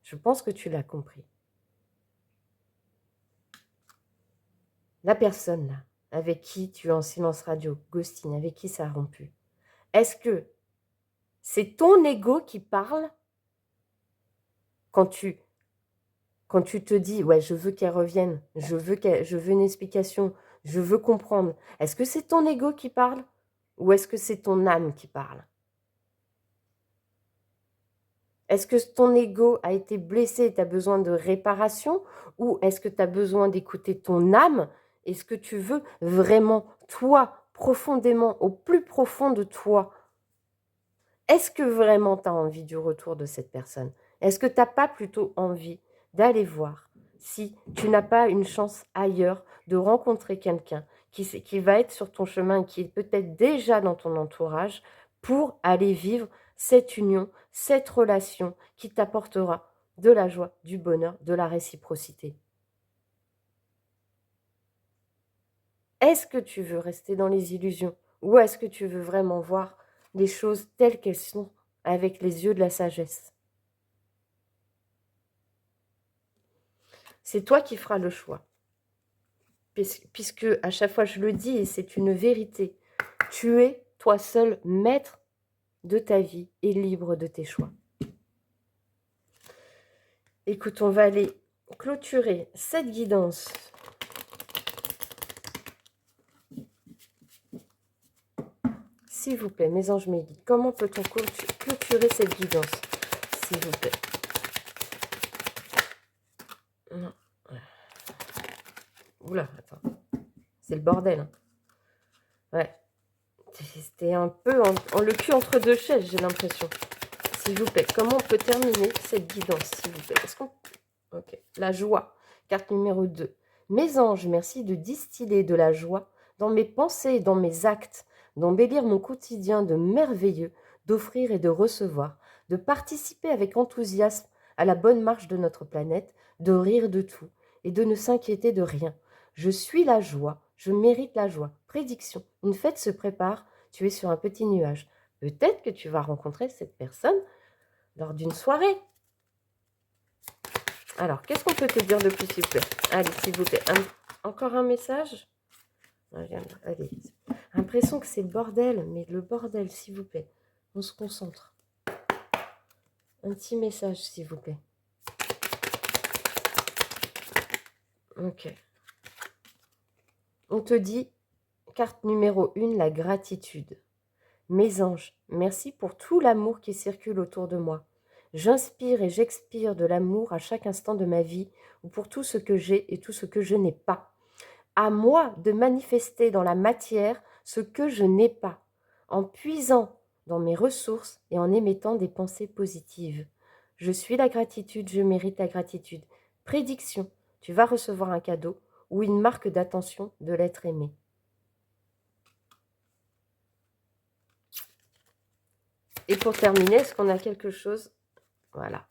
je pense que tu l'as compris. La personne là, avec qui tu es en silence radio, ghosting, avec qui ça a rompu, est-ce que c'est ton ego qui parle quand tu te dis, ouais, je veux qu'elle revienne, je veux une explication, je veux comprendre. Est-ce que c'est ton ego qui parle ou est-ce que c'est ton âme qui parle? Est-ce que ton ego a été blessé et tu as besoin de réparation? Ou est-ce que tu as besoin d'écouter ton âme? Est-ce que tu veux vraiment, toi, profondément, au plus profond de toi, est-ce que vraiment tu as envie du retour de cette personne? Est-ce que tu n'as pas plutôt envie d'aller voir si tu n'as pas une chance ailleurs de rencontrer quelqu'un qui va être sur ton chemin, qui est peut-être déjà dans ton entourage, pour aller vivre cette union, cette relation qui t'apportera de la joie, du bonheur, de la réciprocité? Est-ce que tu veux rester dans les illusions ou est-ce que tu veux vraiment voir les choses telles qu'elles sont avec les yeux de la sagesse? C'est toi qui feras le choix. Puisque à chaque fois je le dis et c'est une vérité, tu es toi seul maître de ta vie et libre de tes choix. Écoute, on va aller clôturer cette guidance. S'il vous plaît, mes anges, mes guides, comment peut-on clôturer cette guidance? S'il vous plaît. Non. Oula, attends. C'est le bordel. Hein. Ouais. C'était un peu en le cul entre deux chaises, j'ai l'impression. S'il vous plaît, comment on peut terminer cette guidance, s'il vous plaît? Est-ce qu'on... Ok. La joie, carte numéro 2. Mes anges, merci de distiller de la joie dans mes pensées et dans mes actes, d'embellir mon quotidien de merveilleux, d'offrir et de recevoir, de participer avec enthousiasme à la bonne marche de notre planète, de rire de tout et de ne s'inquiéter de rien. Je suis la joie, je mérite la joie. Prédiction, une fête se prépare, tu es sur un petit nuage. Peut-être que tu vas rencontrer cette personne lors d'une soirée. Alors, qu'est-ce qu'on peut te dire de plus, s'il vous plaît? Allez, s'il vous plaît. Encore un message? Allez. L'impression que c'est le bordel, mais le bordel, s'il vous plaît. On se concentre. Un petit message, s'il vous plaît. Ok. On te dit, carte numéro 1, la gratitude. Mes anges, merci pour tout l'amour qui circule autour de moi. J'inspire et j'expire de l'amour à chaque instant de ma vie, ou pour tout ce que j'ai et tout ce que je n'ai pas. À moi de manifester dans la matière ce que je n'ai pas, en puisant dans mes ressources et en émettant des pensées positives. Je suis la gratitude, je mérite la gratitude. Prédiction, tu vas recevoir un cadeau ou une marque d'attention de l'être aimé. Et pour terminer, est-ce qu'on a quelque chose? Voilà.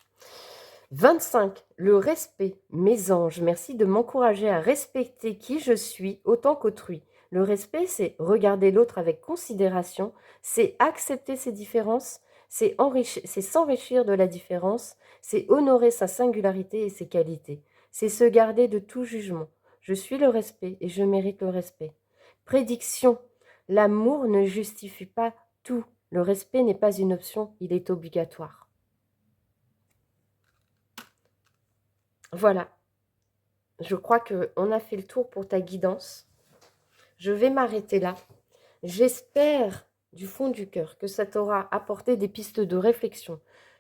25. Le respect. Mes anges, merci de m'encourager à respecter qui je suis autant qu'autrui. Le respect, c'est regarder l'autre avec considération, c'est accepter ses différences, c'est s'enrichir de la différence, c'est honorer sa singularité et ses qualités. C'est se garder de tout jugement. Je suis le respect et je mérite le respect. Prédiction. L'amour ne justifie pas tout. Le respect n'est pas une option, il est obligatoire. Voilà. Je crois qu'on a fait le tour pour ta guidance. Je vais m'arrêter là. J'espère du fond du cœur que ça t'aura apporté des pistes de réflexion,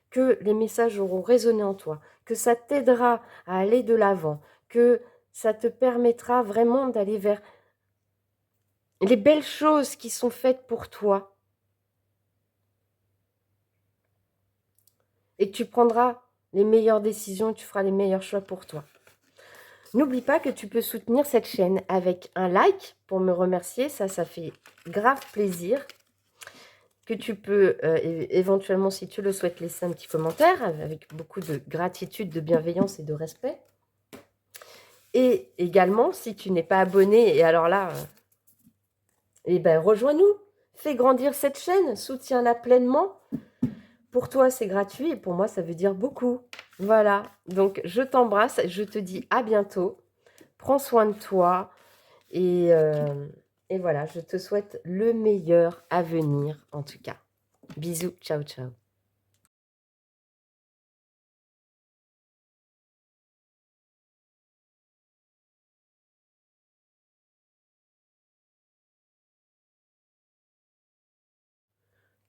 que les messages auront résonné en toi, que ça t'aidera à aller de l'avant, que ça te permettra vraiment d'aller vers les belles choses qui sont faites pour toi et que tu prendras les meilleures décisions, tu feras les meilleurs choix pour toi. N'oublie pas que tu peux soutenir cette chaîne avec un like pour me remercier, ça fait grave plaisir. Que tu peux éventuellement, si tu le souhaites, laisser un petit commentaire avec beaucoup de gratitude, de bienveillance et de respect. Et également, si tu n'es pas abonné, et alors là, eh ben, rejoins-nous, fais grandir cette chaîne, soutiens-la pleinement. Pour toi, c'est gratuit et pour moi, ça veut dire beaucoup. Voilà, donc je t'embrasse, je te dis à bientôt. Prends soin de toi et voilà, je te souhaite le meilleur à venir en tout cas. Bisous, ciao, ciao.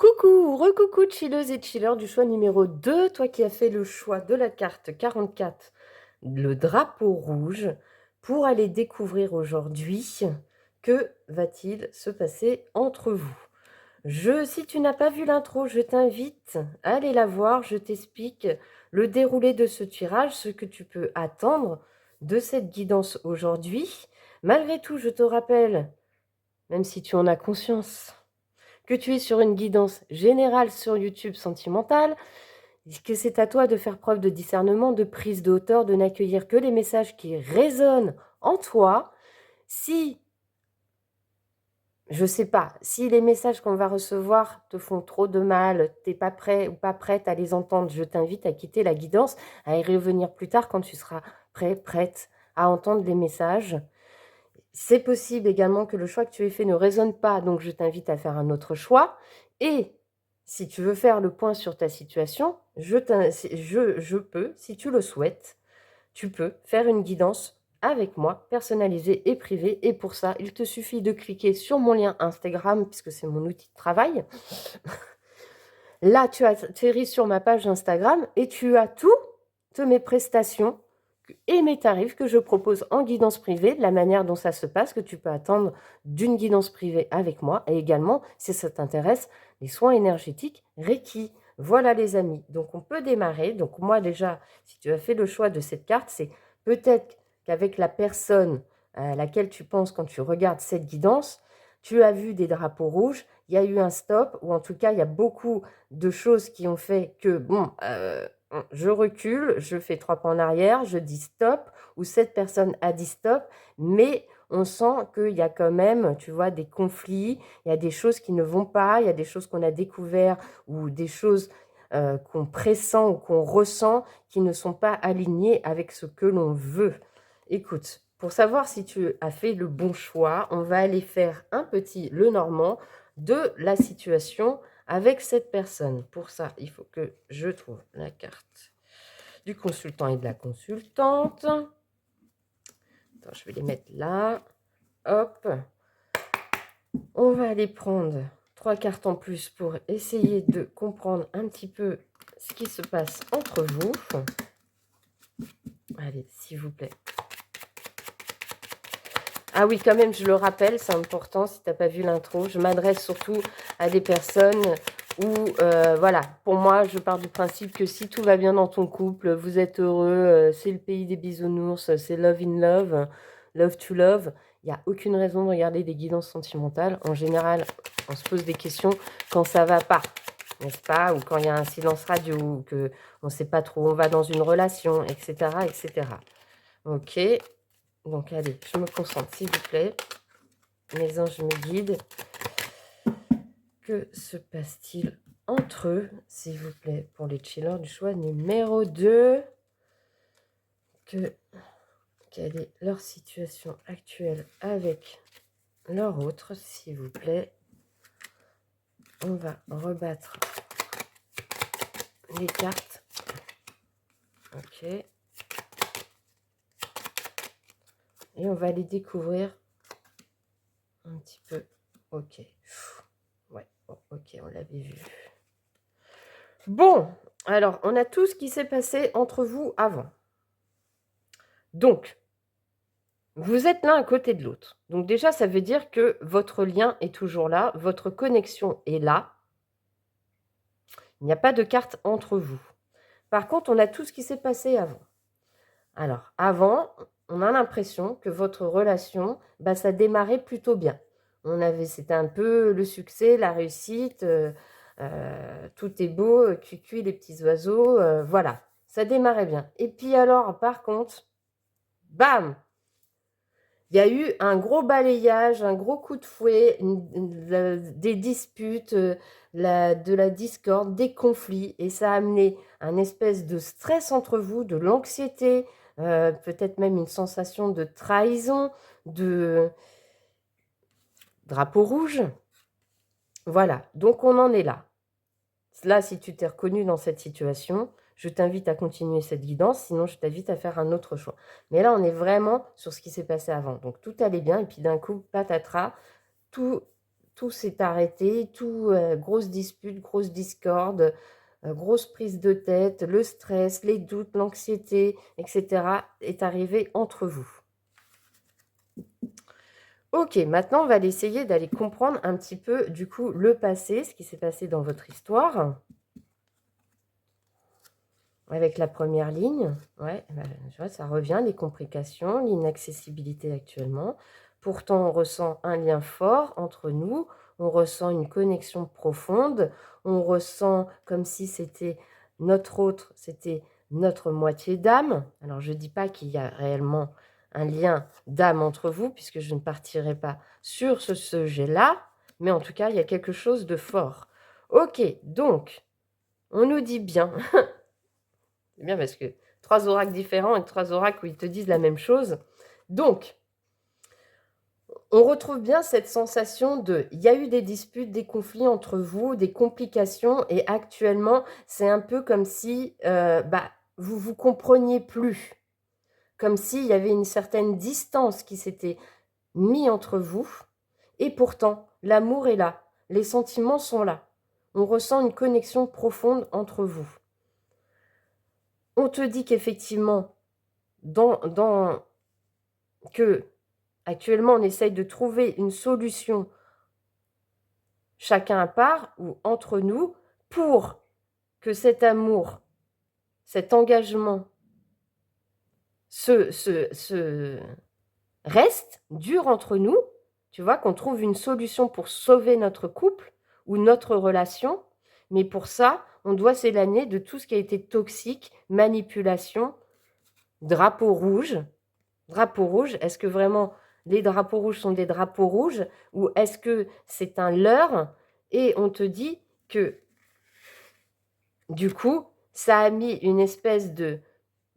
Coucou, recoucou chilleuses et chilleurs du choix numéro 2, toi qui as fait le choix de la carte 44, le drapeau rouge, pour aller découvrir aujourd'hui que va-t-il se passer entre vous. Si tu n'as pas vu l'intro, je t'invite à aller la voir, je t'explique le déroulé de ce tirage, ce que tu peux attendre de cette guidance aujourd'hui. Malgré tout, je te rappelle, même si tu en as conscience, que tu es sur une guidance générale sur YouTube sentimentale, que c'est à toi de faire preuve de discernement, de prise de hauteur, de n'accueillir que les messages qui résonnent en toi. Si, je sais pas, si les messages qu'on va recevoir te font trop de mal, t'es pas prêt ou pas prête à les entendre, je t'invite à quitter la guidance, à y revenir plus tard quand tu seras prêt, prête à entendre les messages. C'est possible également que le choix que tu aies fait ne résonne pas, donc je t'invite à faire un autre choix. Et si tu veux faire le point sur ta situation, je peux, si tu le souhaites, tu peux faire une guidance avec moi, personnalisée et privée. Et pour ça, il te suffit de cliquer sur mon lien Instagram, puisque c'est mon outil de travail. Là, tu atterris sur ma page Instagram et tu as toutes mes prestations et mes tarifs que je propose en guidance privée, la manière dont ça se passe, que tu peux attendre d'une guidance privée avec moi, et également, si ça t'intéresse, les soins énergétiques Reiki. Voilà les amis, donc on peut démarrer. Donc moi déjà, si tu as fait le choix de cette carte, c'est peut-être qu'avec la personne à laquelle tu penses quand tu regardes cette guidance, tu as vu des drapeaux rouges, il y a eu un stop, ou en tout cas, il y a beaucoup de choses qui ont fait que, bon, je recule, je fais 3 pas en arrière, je dis stop, ou cette personne a dit stop, mais on sent qu'il y a quand même, tu vois, des conflits, il y a des choses qui ne vont pas, il y a des choses qu'on a découvertes ou des choses qu'on pressent ou qu'on ressent qui ne sont pas alignées avec ce que l'on veut. Écoute, pour savoir si tu as fait le bon choix, on va aller faire un petit Lenormand de la situation avec cette personne. Pour ça, il faut que je trouve la carte du consultant et de la consultante. Attends, je vais les mettre là. Hop. On va aller prendre 3 cartes en plus pour essayer de comprendre un petit peu ce qui se passe entre vous. Allez, s'il vous plaît. Ah oui, quand même, je le rappelle, c'est important si tu n'as pas vu l'intro. Je m'adresse surtout à des personnes où, voilà, pour moi, je pars du principe que si tout va bien dans ton couple, vous êtes heureux, c'est le pays des bisounours, c'est love in love, love to love, il n'y a aucune raison de regarder des guidances sentimentales. En général, on se pose des questions quand ça ne va pas, n'est-ce pas? Ou quand il y a un silence radio, ou qu'on ne sait pas trop où on va dans une relation, etc., etc. Ok. Donc, allez, je me concentre, s'il vous plaît. Mes anges me guident. Que se passe-t-il entre eux, s'il vous plaît, pour les chillers du choix numéro 2? Quelle est leur situation actuelle avec leur autre, s'il vous plaît? On va rebattre les cartes. Ok. Et on va les découvrir un petit peu. Ok. Ouais, bon, ok, on l'avait vu. Bon, alors, on a tout ce qui s'est passé entre vous avant. Donc, vous êtes l'un à côté de l'autre. Donc déjà, ça veut dire que votre lien est toujours là, votre connexion est là. Il n'y a pas de carte entre vous. Par contre, on a tout ce qui s'est passé avant. Alors, avant, on a l'impression que votre relation, ça démarrait plutôt bien. C'était un peu le succès, la réussite, tout est beau, cuicui, les petits oiseaux, voilà, ça démarrait bien. Et puis alors, par contre, bam! Il y a eu un gros balayage, un gros coup de fouet, des disputes, de la discorde, des conflits, et ça a amené un espèce de stress entre vous, de l'anxiété, peut-être même une sensation de trahison, de drapeau rouge. Voilà, donc on en est là. Là, si tu t'es reconnu dans cette situation, je t'invite à continuer cette guidance, sinon je t'invite à faire un autre choix. Mais là, on est vraiment sur ce qui s'est passé avant. Donc, tout allait bien, et puis d'un coup, patatras, tout tout s'est arrêté, tout, grosse dispute, grosse discorde, grosse prise de tête, le stress, les doutes, l'anxiété, etc. est arrivé entre vous. Ok, maintenant on va essayer d'aller comprendre un petit peu du coup le passé, ce qui s'est passé dans votre histoire. Avec la première ligne, ouais, je vois, ça revient, les complications, l'inaccessibilité actuellement. Pourtant, on ressent un lien fort entre nous, on ressent une connexion profonde, on ressent comme si c'était notre autre, c'était notre moitié d'âme. Alors, je ne dis pas qu'il y a réellement un lien d'âme entre vous, puisque je ne partirai pas sur ce sujet-là, mais en tout cas, il y a quelque chose de fort. Ok, donc, on nous dit bien... C'est bien parce que 3 oracles différents et 3 oracles où ils te disent la même chose. Donc, on retrouve bien cette sensation de... Il y a eu des disputes, des conflits entre vous, des complications. Et actuellement, c'est un peu comme si vous vous compreniez plus. Comme s'il y avait une certaine distance qui s'était mise entre vous. Et pourtant, l'amour est là. Les sentiments sont là. On ressent une connexion profonde entre vous. On te dit qu'effectivement, que actuellement on essaye de trouver une solution chacun à part ou entre nous pour que cet amour, cet engagement reste, dure entre nous, tu vois, qu'on trouve une solution pour sauver notre couple ou notre relation, mais pour ça, on doit s'éloigner de tout ce qui a été toxique, manipulation, drapeau rouge. Drapeau rouge, est-ce que vraiment les drapeaux rouges sont des drapeaux rouges ou est-ce que c'est un leurre? Et on te dit que, du coup, ça a mis une espèce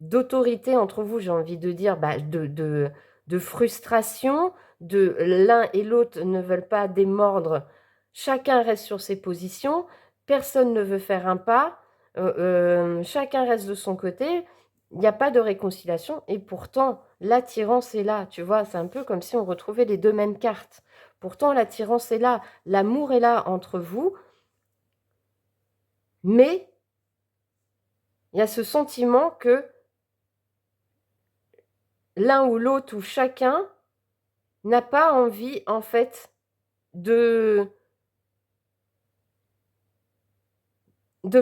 d'autorité entre vous, j'ai envie de dire, de frustration, de l'un et l'autre ne veulent pas démordre, chacun reste sur ses positions, personne ne veut faire un pas, chacun reste de son côté, il n'y a pas de réconciliation et pourtant l'attirance est là, tu vois, c'est un peu comme si on retrouvait les deux mêmes cartes. Pourtant l'attirance est là, l'amour est là entre vous, mais il y a ce sentiment que l'un ou l'autre ou chacun n'a pas envie en fait de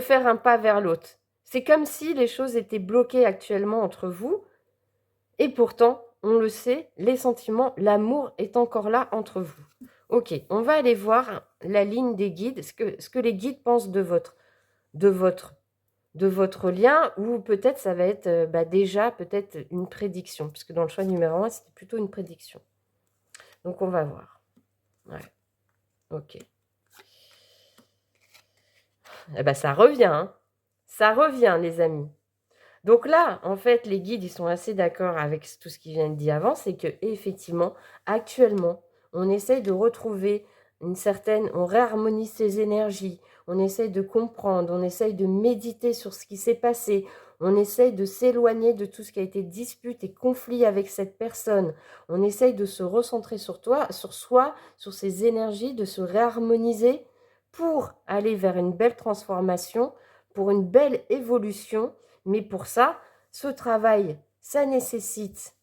faire un pas vers l'autre. C'est comme si les choses étaient bloquées actuellement entre vous et pourtant, on le sait, les sentiments, l'amour est encore là entre vous. Ok, on va aller voir la ligne des guides, ce que les guides pensent de votre lien ou peut-être ça va être déjà peut-être une prédiction, puisque dans le choix numéro 1, c'était plutôt une prédiction. Donc on va voir. Ouais, ok. Eh ben, ça revient, hein. Ça revient, les amis. Donc là, en fait, les guides, ils sont assez d'accord avec tout ce qui vient de dire avant, c'est que effectivement, actuellement, on essaye de retrouver une certaine, on réharmonise ses énergies, on essaye de comprendre, on essaye de méditer sur ce qui s'est passé, on essaye de s'éloigner de tout ce qui a été dispute et conflit avec cette personne, on essaye de se recentrer sur soi, sur ses énergies, de se réharmoniser pour aller vers une belle transformation, pour une belle évolution. Mais pour ça, ce travail, ça nécessite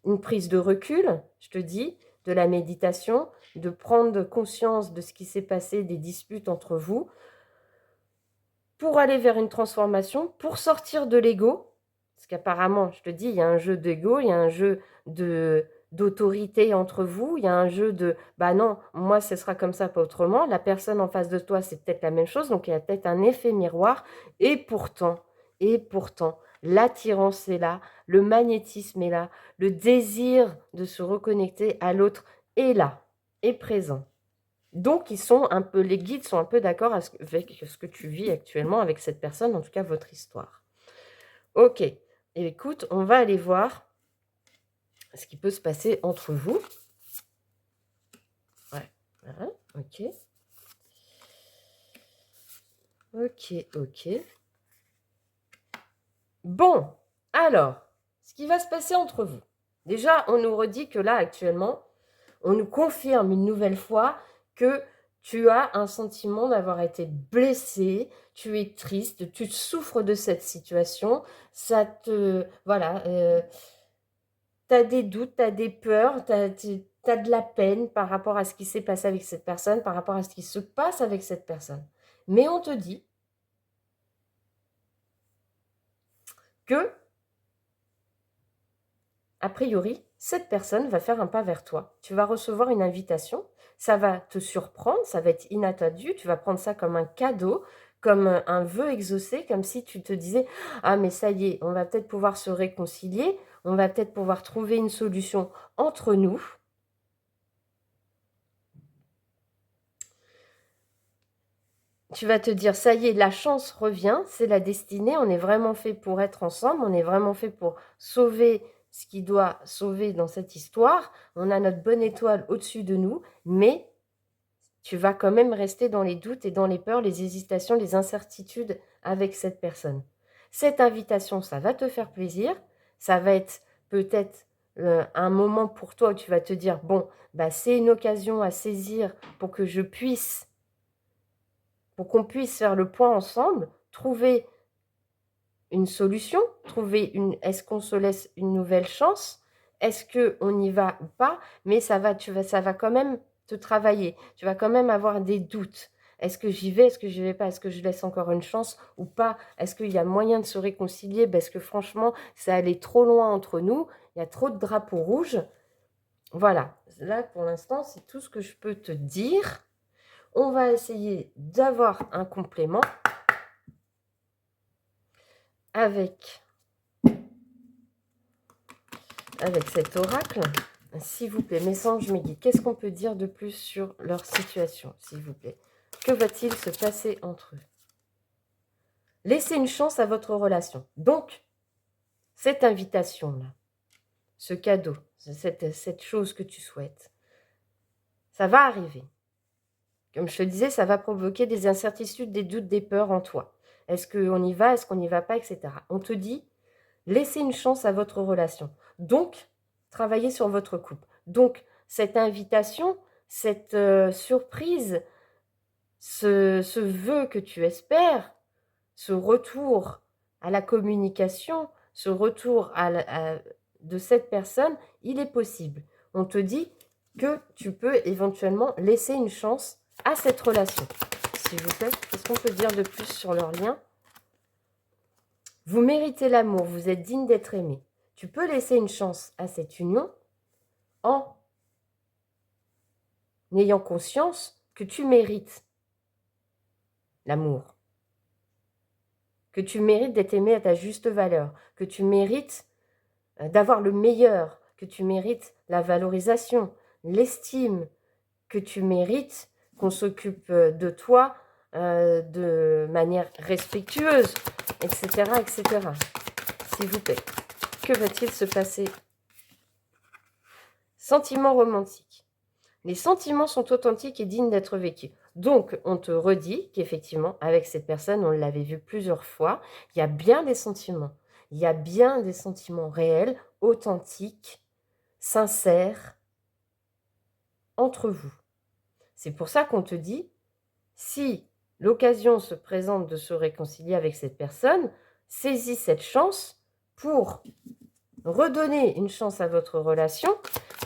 une prise de recul, je te dis, de la méditation, de prendre conscience de ce qui s'est passé, des disputes entre vous, pour aller vers une transformation, pour sortir de l'ego, parce qu'apparemment, je te dis, il y a un jeu d'ego, il y a un jeu d'autorité entre vous, il y a un jeu de « bah non, moi ce sera comme ça, pas autrement », la personne en face de toi, c'est peut-être la même chose, donc il y a peut-être un effet miroir, et pourtant, l'attirance est là, le magnétisme est là, le désir de se reconnecter à l'autre est là, est présent. Donc, les guides sont un peu d'accord avec ce que tu vis actuellement avec cette personne, en tout cas votre histoire. Ok, et écoute, on va aller voir ce qui peut se passer entre vous. Ouais, voilà, ok. Ok. Bon, alors, ce qui va se passer entre vous. Déjà, on nous redit que là, actuellement, On nous confirme une nouvelle fois que tu as un sentiment d'avoir été blessé, tu es triste, tu souffres de cette situation, ça te... Voilà, tu as des doutes, tu as des peurs, tu as de la peine par rapport à ce qui s'est passé avec cette personne, par rapport à ce qui se passe avec cette personne. Mais on te dit que, a priori, cette personne va faire un pas vers toi. Tu vas recevoir une invitation, ça va te surprendre, ça va être inattendu, tu vas prendre ça comme un cadeau, comme un vœu exaucé, comme si tu te disais « Ah mais ça y est, on va peut-être pouvoir se réconcilier, on va peut-être pouvoir trouver une solution entre nous. » Tu vas te dire, ça y est, la chance revient, c'est la destinée, on est vraiment fait pour être ensemble, on est vraiment fait pour sauver ce qui doit sauver dans cette histoire, on a notre bonne étoile au-dessus de nous, mais tu vas quand même rester dans les doutes et dans les peurs, les hésitations, les incertitudes avec cette personne. Cette invitation, ça va te faire plaisir, ça va être peut-être un moment pour toi où tu vas te dire, bon, bah, c'est une occasion à saisir pour que je puisse pour qu'on puisse faire le point ensemble, trouver une solution, est-ce qu'on se laisse une nouvelle chance? Est-ce qu'on y va ou pas? Mais ça va quand même te travailler. Tu vas quand même avoir des doutes. Est-ce que j'y vais? Est-ce que j'y vais pas? Est-ce que je laisse encore une chance ou pas? Est-ce qu'il y a moyen de se réconcilier? Parce que franchement, ça allait trop loin entre nous. Il y a trop de drapeaux rouges. Voilà. Là, pour l'instant, c'est tout ce que je peux te dire. On va essayer d'avoir un complément avec cet oracle. S'il vous plaît, mes anges, mes guides, qu'est-ce qu'on peut dire de plus sur leur situation, s'il vous plaît? Que va-t-il se passer entre eux? Laissez une chance à votre relation. Donc, cette invitation-là, ce cadeau, cette chose que tu souhaites, ça va arriver. Comme je te disais, ça va provoquer des incertitudes, des doutes, des peurs en toi. Est-ce qu'on y va, est-ce qu'on n'y va pas, etc. On te dit, laissez une chance à votre relation. Donc, travaillez sur votre couple. Donc, cette invitation, cette surprise, ce vœu que tu espères, ce retour à la communication, ce retour de cette personne, il est possible. On te dit que tu peux éventuellement laisser une chance à cette relation. S'il vous plaît, qu'est-ce qu'on peut dire de plus sur leur lien? Vous méritez l'amour, vous êtes digne d'être aimé. Tu peux laisser une chance à cette union en ayant conscience que tu mérites l'amour, que tu mérites d'être aimé à ta juste valeur, que tu mérites d'avoir le meilleur, que tu mérites la valorisation, l'estime, que tu mérites qu'on s'occupe de toi de manière respectueuse, etc., etc. S'il vous plaît, que va-t-il se passer? Sentiments romantiques. Les sentiments sont authentiques et dignes d'être vécus. Donc, on te redit qu'effectivement, avec cette personne, on l'avait vu plusieurs fois, il y a bien des sentiments. Il y a bien des sentiments réels, authentiques, sincères, entre vous. C'est pour ça qu'on te dit, si l'occasion se présente de se réconcilier avec cette personne, saisis cette chance pour redonner une chance à votre relation,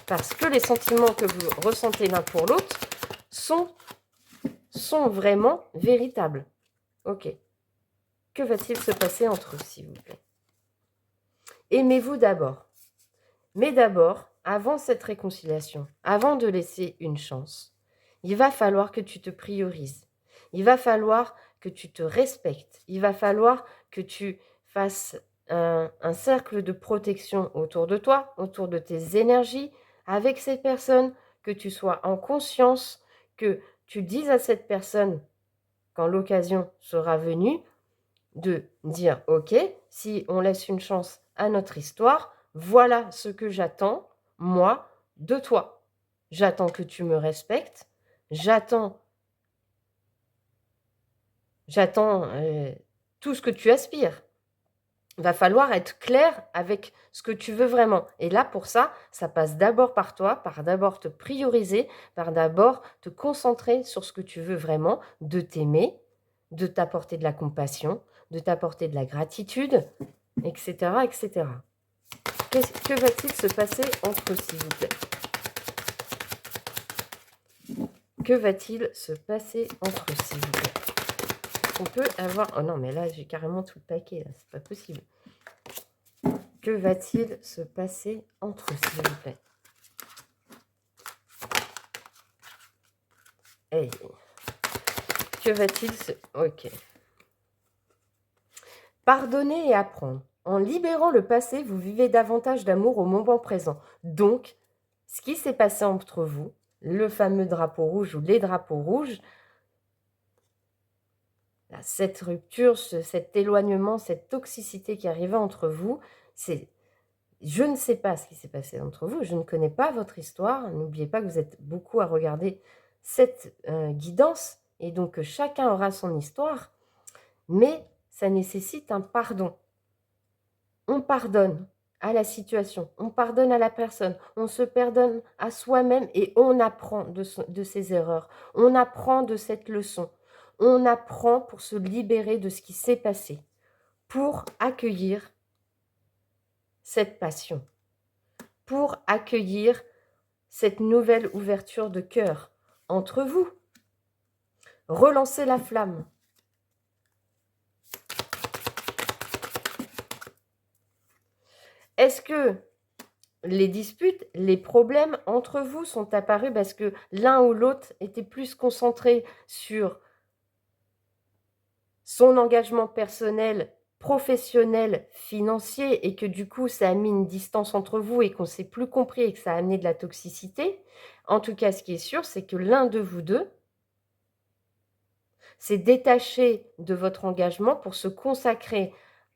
parce que les sentiments que vous ressentez l'un pour l'autre sont vraiment véritables. Ok. Que va-t-il se passer entre eux, s'il vous plaît? Aimez-vous d'abord. Mais d'abord, avant cette réconciliation, avant de laisser une chance, il va falloir que tu te priorises. Il va falloir que tu te respectes. Il va falloir que tu fasses un cercle de protection autour de toi, autour de tes énergies, avec cette personne, que tu sois en conscience, que tu dises à cette personne, quand l'occasion sera venue, de dire « Ok, si on laisse une chance à notre histoire, voilà ce que j'attends, moi, de toi. J'attends que tu me respectes, j'attends tout ce que tu aspires. va falloir être clair avec ce que tu veux vraiment. Et là, pour ça, ça passe d'abord par toi, par d'abord te prioriser, par d'abord te concentrer sur ce que tu veux vraiment, de t'aimer, de t'apporter de la compassion, de t'apporter de la gratitude, etc., etc. Que va-t-il se passer entre eux, s'il vous plaît? Que va-t-il se passer entre eux, s'il vous plaît? On peut avoir... Oh non, mais là, j'ai carrément tout le paquet, là. C'est pas possible. Que va-t-il se passer entre eux, s'il vous plaît? Hey. Que va-t-il se... Ok. Pardonner et apprendre. En libérant le passé, vous vivez davantage d'amour au moment présent. Donc, ce qui s'est passé entre vous, le fameux drapeau rouge ou les drapeaux rouges, cette rupture, cet éloignement, cette toxicité qui arrivait entre vous, c'est... Je ne sais pas ce qui s'est passé entre vous, je ne connais pas votre histoire. N'oubliez pas que vous êtes beaucoup à regarder cette guidance et donc chacun aura son histoire, mais ça nécessite un pardon. On pardonne à la situation, on pardonne à la personne, on se pardonne à soi-même et on apprend de ses erreurs, on apprend de cette leçon, on apprend pour se libérer de ce qui s'est passé, pour accueillir cette passion, pour accueillir cette nouvelle ouverture de cœur entre vous. Relancez la flamme. Est-ce que les disputes, les problèmes entre vous sont apparus parce que l'un ou l'autre était plus concentré sur son engagement personnel, professionnel, financier, et que du coup, ça a mis une distance entre vous et qu'on ne s'est plus compris et que ça a amené de la toxicité? En tout cas, ce qui est sûr, c'est que l'un de vous deux s'est détaché de votre engagement pour se consacrer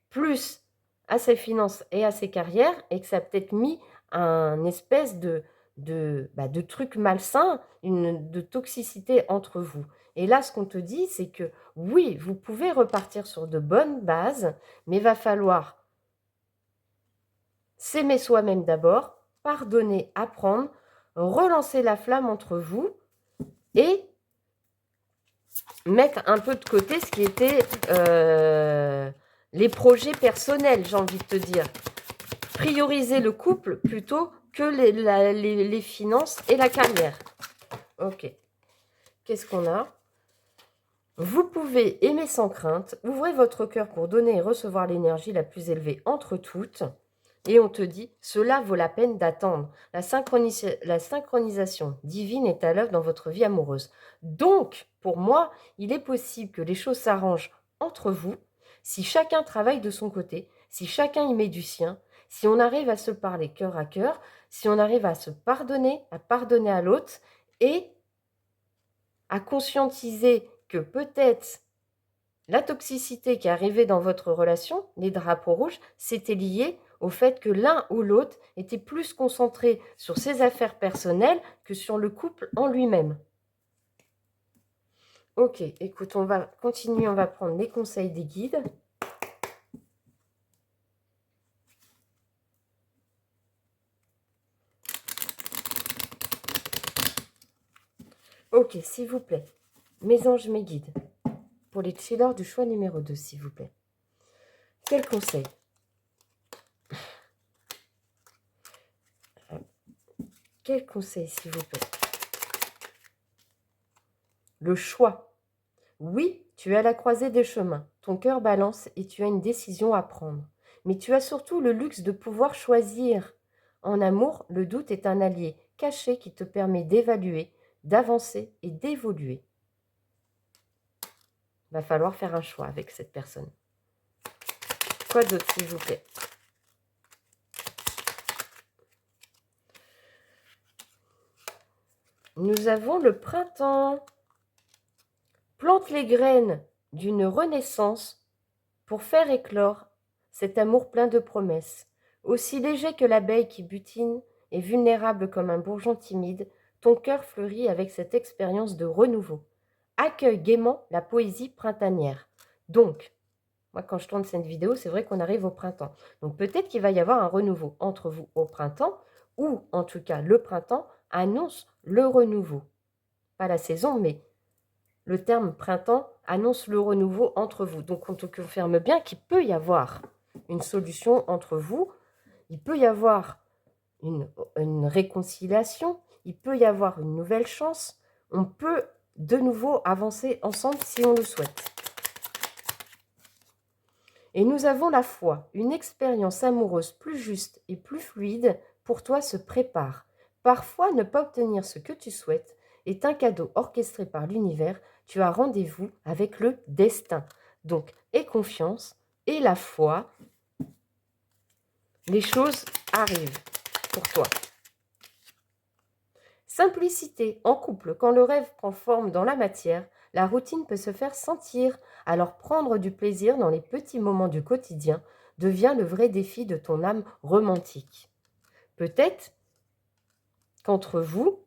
plus à ses finances et à ses carrières, et que ça a peut-être mis un espèce de truc malsain, de toxicité entre vous. Et là, ce qu'on te dit, c'est que oui, vous pouvez repartir sur de bonnes bases, mais il va falloir s'aimer soi-même d'abord, pardonner, apprendre, relancer la flamme entre vous et mettre un peu de côté ce qui était les projets personnels, j'ai envie de te dire. Prioriser le couple plutôt que les finances et la carrière. Ok. Qu'est-ce qu'on a? Vous pouvez aimer sans crainte. Ouvrez votre cœur pour donner et recevoir l'énergie la plus élevée entre toutes. Et on te dit, cela vaut la peine d'attendre. La synchronisation divine est à l'œuvre dans votre vie amoureuse. Donc, pour moi, il est possible que les choses s'arrangent entre vous si chacun travaille de son côté, si chacun y met du sien, si on arrive à se parler cœur à cœur, si on arrive à se pardonner à l'autre et à conscientiser que peut-être la toxicité qui est arrivée dans votre relation, les drapeaux rouges, c'était lié au fait que l'un ou l'autre était plus concentré sur ses affaires personnelles que sur le couple en lui-même. Ok, écoute, on va continuer, on va prendre les conseils des guides. Ok, s'il vous plaît, mes anges, mes guides, pour les chillers du choix numéro 2, s'il vous plaît. Quel conseil? Quel conseil, s'il vous plaît? Le choix. Oui, tu es à la croisée des chemins. Ton cœur balance et tu as une décision à prendre. Mais tu as surtout le luxe de pouvoir choisir. En amour, le doute est un allié caché qui te permet d'évaluer, d'avancer et d'évoluer. Va falloir faire un choix avec cette personne. Quoi d'autre, s'il vous plaît? Nous avons le printemps. Plante les graines d'une renaissance pour faire éclore cet amour plein de promesses. Aussi léger que l'abeille qui butine et vulnérable comme un bourgeon timide, ton cœur fleurit avec cette expérience de renouveau. Accueille gaiement la poésie printanière. Donc, Moi, quand je tourne cette vidéo, c'est vrai qu'on arrive au printemps. Donc, peut-être qu'il va y avoir un renouveau entre vous au printemps, ou en tout cas, le printemps annonce le renouveau. Pas la saison, mais le terme printemps annonce le renouveau entre vous. Donc, on te confirme bien qu'il peut y avoir une solution entre vous. Il peut y avoir une réconciliation. Il peut y avoir une nouvelle chance. On peut de nouveau avancer ensemble si on le souhaite. Et nous avons la foi. Une expérience amoureuse plus juste et plus fluide pour toi se prépare. Parfois, ne pas obtenir ce que tu souhaites est un cadeau orchestré par l'univers. Tu as rendez-vous avec le destin. Donc, aie confiance et la foi. Les choses arrivent pour toi. Simplicité en couple. Quand le rêve prend forme dans la matière, la routine peut se faire sentir. Alors prendre du plaisir dans les petits moments du quotidien devient le vrai défi de ton âme romantique. Peut-être qu'entre vous,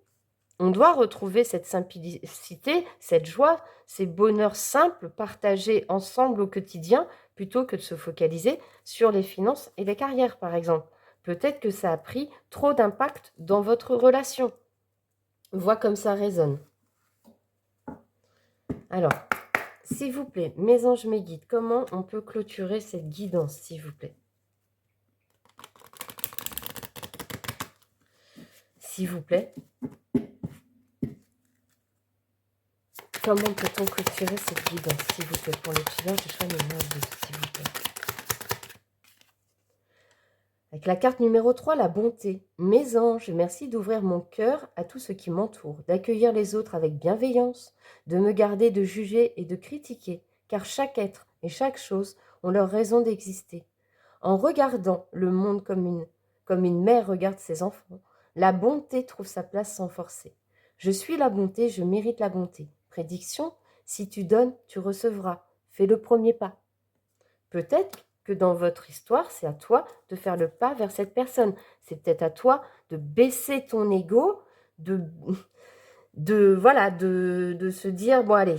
on doit retrouver cette simplicité, cette joie, ces bonheurs simples partagés ensemble au quotidien plutôt que de se focaliser sur les finances et les carrières, par exemple. Peut-être que ça a pris trop d'impact dans votre relation. Vois comme ça résonne. Alors, s'il vous plaît, mes anges, mes guides, comment on peut clôturer cette guidance, s'il vous plaît? S'il vous plaît. Comment peut-on clôturer cette guidance, s'il vous plaît? Pour le tirage, je choisis le numéro 2, s'il vous plaît. Avec la carte numéro 3, la bonté. Mes anges, merci d'ouvrir mon cœur à tout ce qui m'entoure, d'accueillir les autres avec bienveillance, de me garder de juger et de critiquer, car chaque être et chaque chose ont leur raison d'exister. En regardant le monde comme une mère regarde ses enfants, la bonté trouve sa place sans forcer. Je suis la bonté, je mérite la bonté. Prédiction, si tu donnes, tu recevras. Fais le premier pas. Peut-être que dans votre histoire, c'est à toi de faire le pas vers cette personne. C'est peut-être à toi de baisser ton ego, voilà, de se dire, bon allez,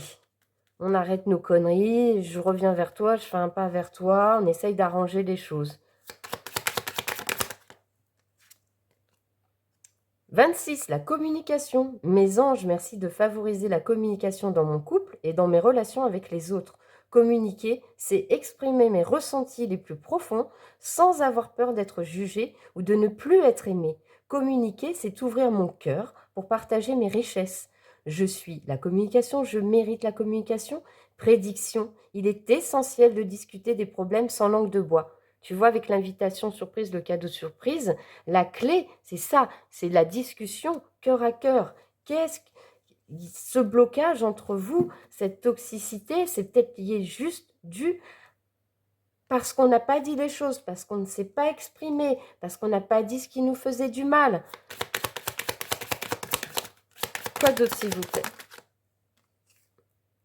on arrête nos conneries, je reviens vers toi, je fais un pas vers toi, on essaye d'arranger les choses. 26, la communication. Mes anges, merci de favoriser la communication dans mon couple et dans mes relations avec les autres. Communiquer, c'est exprimer mes ressentis les plus profonds sans avoir peur d'être jugé ou de ne plus être aimé. Communiquer, c'est ouvrir mon cœur pour partager mes richesses. Je suis la communication, je mérite la communication. Prédiction, il est essentiel de discuter des problèmes sans langue de bois. Tu vois, avec l'invitation surprise, le cadeau surprise, la clé, c'est ça, c'est la discussion cœur à cœur. Qu'est-ce que ce blocage entre vous, cette toxicité, c'est peut-être lié juste dû parce qu'on n'a pas dit les choses, parce qu'on ne s'est pas exprimé, parce qu'on n'a pas dit ce qui nous faisait du mal. Quoi d'autre, s'il vous plaît?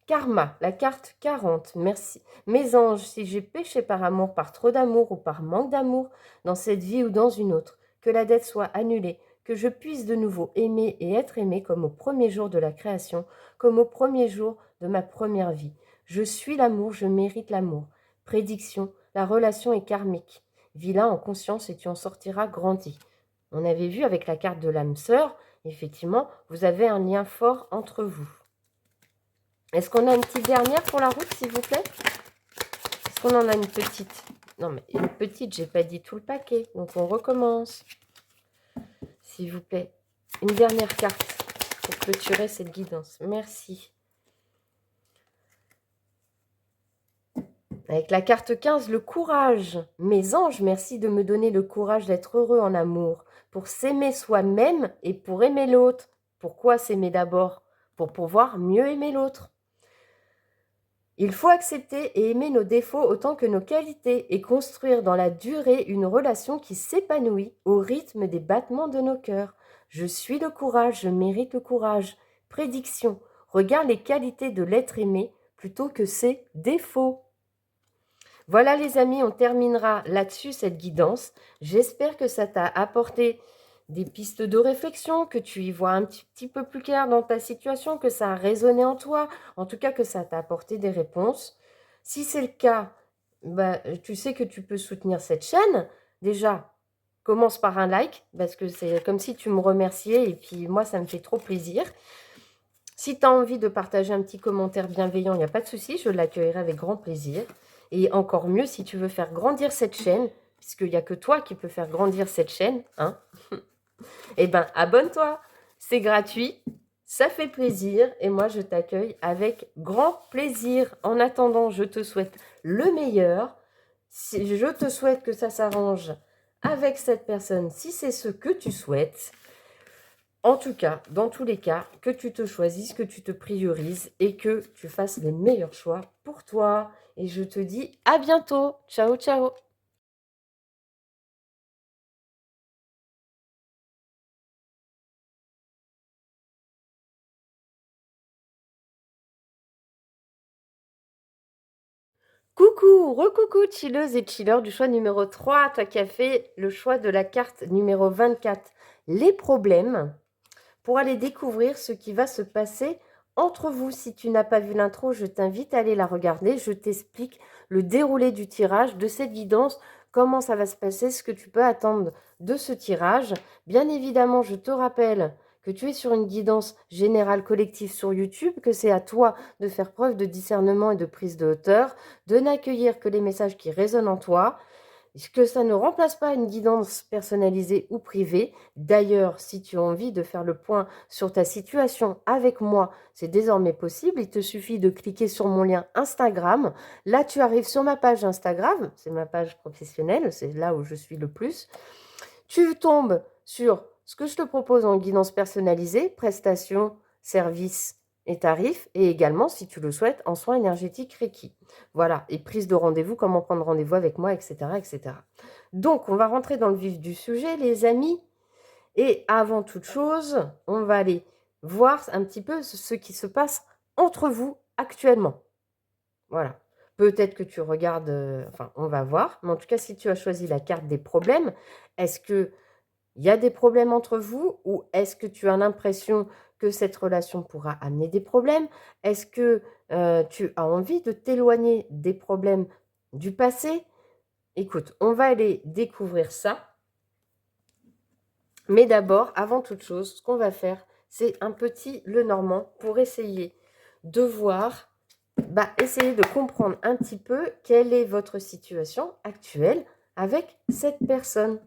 Karma, la carte 40, merci. Mes anges, si j'ai péché par amour, par trop d'amour ou par manque d'amour, dans cette vie ou dans une autre, que la dette soit annulée, que je puisse de nouveau aimer et être aimé comme au premier jour de la création, comme au premier jour de ma première vie. Je suis l'amour, je mérite l'amour. Prédiction, la relation est karmique. Vis-la en conscience et tu en sortiras grandi. On avait vu avec la carte de l'âme sœur, effectivement, vous avez un lien fort entre vous. Est-ce qu'on a une petite dernière pour la route, s'il vous plaît? Est-ce qu'on en a une petite? Non, mais une petite, j'ai pas dit tout le paquet. Donc, on recommence. S'il vous plaît. Une dernière carte pour clôturer cette guidance. Merci. Avec la carte 15, le courage. Mes anges, merci de me donner le courage d'être heureux en amour, pour s'aimer soi-même et pour aimer l'autre. Pourquoi s'aimer d'abord? Pour pouvoir mieux aimer l'autre. Il faut accepter et aimer nos défauts autant que nos qualités et construire dans la durée une relation qui s'épanouit au rythme des battements de nos cœurs. Je suis le courage, je mérite le courage. Prédiction, regarde les qualités de l'être aimé plutôt que ses défauts. Voilà les amis, on terminera là-dessus cette guidance. J'espère que ça t'a apporté des pistes de réflexion, que tu y vois un petit peu plus clair dans ta situation, que ça a résonné en toi, en tout cas que ça t'a apporté des réponses. Si c'est le cas, bah, tu sais que tu peux soutenir cette chaîne. Déjà, commence par un like, parce que c'est comme si tu me remerciais, et puis moi, ça me fait trop plaisir. Si tu as envie de partager un petit commentaire bienveillant, il n'y a pas de souci, je l'accueillerai avec grand plaisir. Et encore mieux, si tu veux faire grandir cette chaîne, puisqu'il n'y a que toi qui peux faire grandir cette chaîne, hein, eh ben, abonne-toi. C'est gratuit, ça fait plaisir, et moi, je t'accueille avec grand plaisir. En attendant, je te souhaite le meilleur. Je te souhaite que ça s'arrange avec cette personne, si c'est ce que tu souhaites. En tout cas, dans tous les cas, que tu te choisisses, que tu te priorises et que tu fasses les meilleurs choix pour toi. Et je te dis à bientôt. Ciao, ciao. Coucou, recoucou chilleuse et chiller du choix numéro 3, toi qui as fait le choix de la carte numéro 24, les problèmes, pour aller découvrir ce qui va se passer entre vous. Si tu n'as pas vu l'intro, je t'invite à aller la regarder. Je t'explique le déroulé du tirage, de cette guidance, comment ça va se passer, ce que tu peux attendre de ce tirage. Bien évidemment, je te rappelle que tu es sur une guidance générale collective sur YouTube, que c'est à toi de faire preuve de discernement et de prise de hauteur, de n'accueillir que les messages qui résonnent en toi, que ça ne remplace pas une guidance personnalisée ou privée. D'ailleurs, si tu as envie de faire le point sur ta situation avec moi, c'est désormais possible. Il te suffit de cliquer sur mon lien Instagram. Là, tu arrives sur ma page Instagram. C'est ma page professionnelle. C'est là où je suis le plus. Tu tombes sur ce que je te propose en guidance personnalisée, prestations, services et tarifs, et également, si tu le souhaites, en soins énergétiques Reiki. Voilà, et prise de rendez-vous, comment prendre rendez-vous avec moi, etc., etc. Donc, on va rentrer dans le vif du sujet, les amis. Et avant toute chose, on va aller voir un petit peu ce qui se passe entre vous actuellement. Voilà. Peut-être que tu regardes, enfin, on va voir. Mais en tout cas, si tu as choisi la carte des problèmes, est-ce que il y a des problèmes entre vous ou est-ce que tu as l'impression que cette relation pourra amener des problèmes? Est-ce que tu as envie de t'éloigner des problèmes du passé? Écoute, on va aller découvrir ça. Mais d'abord, avant toute chose, ce qu'on va faire, c'est un petit Lenormand pour essayer de voir, essayer de comprendre un petit peu quelle est votre situation actuelle avec cette personne.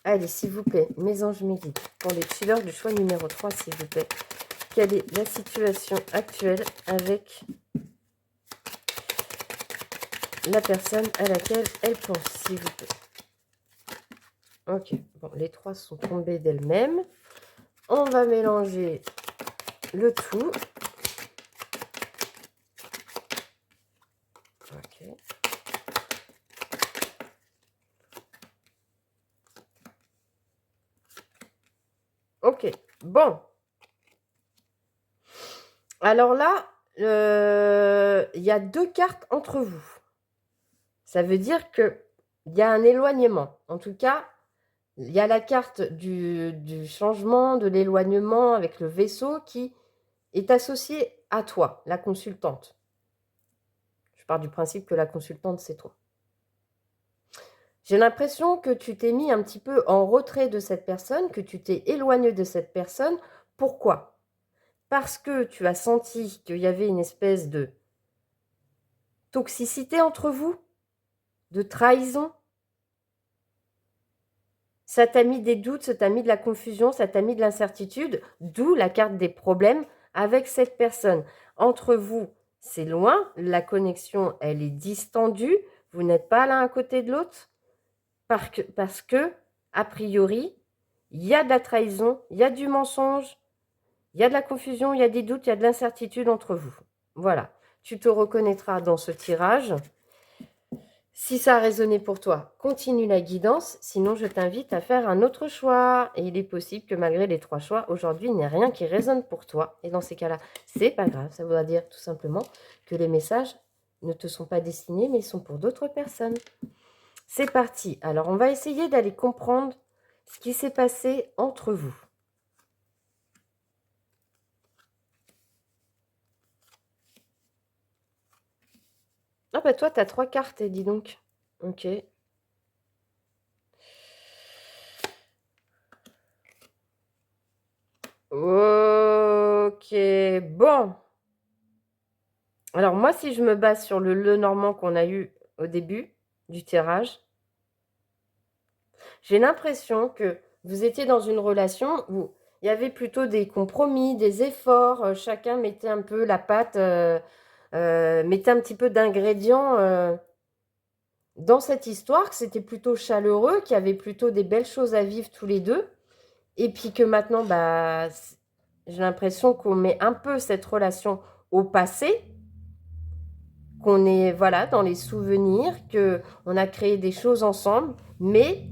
Allez, s'il vous plaît, mes anges, mes guides, pour les chillers du choix numéro 3, s'il vous plaît. Quelle est la situation actuelle avec la personne à laquelle elle pense, s'il vous plaît? Ok, bon, les trois sont tombés d'elles-mêmes. On va mélanger le tout. Ok. Ok, bon. Alors là, il y a deux cartes entre vous. Ça veut dire qu'il y a un éloignement. En tout cas, il y a la carte du changement, de l'éloignement avec le vaisseau qui est associée à toi, la consultante. Je pars du principe que la consultante, c'est toi. J'ai l'impression que tu t'es mis un petit peu en retrait de cette personne, que tu t'es éloigné de cette personne. Pourquoi? Parce que tu as senti qu'il y avait une espèce de toxicité entre vous, de trahison. Ça t'a mis des doutes, ça t'a mis de la confusion, ça t'a mis de l'incertitude, d'où la carte des problèmes avec cette personne. Entre vous, c'est loin, la connexion, elle est distendue, vous n'êtes pas l'un à côté de l'autre, parce que, a priori, il y a de la trahison, il y a du mensonge, il y a de la confusion, il y a des doutes, il y a de l'incertitude entre vous. Voilà, tu te reconnaîtras dans ce tirage. Si ça a résonné pour toi, continue la guidance. Sinon, je t'invite à faire un autre choix. Et il est possible que malgré les trois choix, aujourd'hui, il n'y a rien qui résonne pour toi. Et dans ces cas-là, c'est pas grave. Ça voudra dire tout simplement que les messages ne te sont pas destinés, mais ils sont pour d'autres personnes. C'est parti. Alors, on va essayer d'aller comprendre ce qui s'est passé entre vous. Ah bah toi, tu as 3 cartes, dis donc. Ok. Ok, bon. Alors moi, si je me base sur le Normand qu'on a eu au début du tirage, j'ai l'impression que vous étiez dans une relation où il y avait plutôt des compromis, des efforts, chacun mettait un peu la patte, mettait un petit peu d'ingrédients dans cette histoire, que c'était plutôt chaleureux, qu'il y avait plutôt des belles choses à vivre tous les deux, et puis que maintenant, bah, j'ai l'impression qu'on met un peu cette relation au passé, qu'on est voilà dans les souvenirs, que on a créé des choses ensemble, mais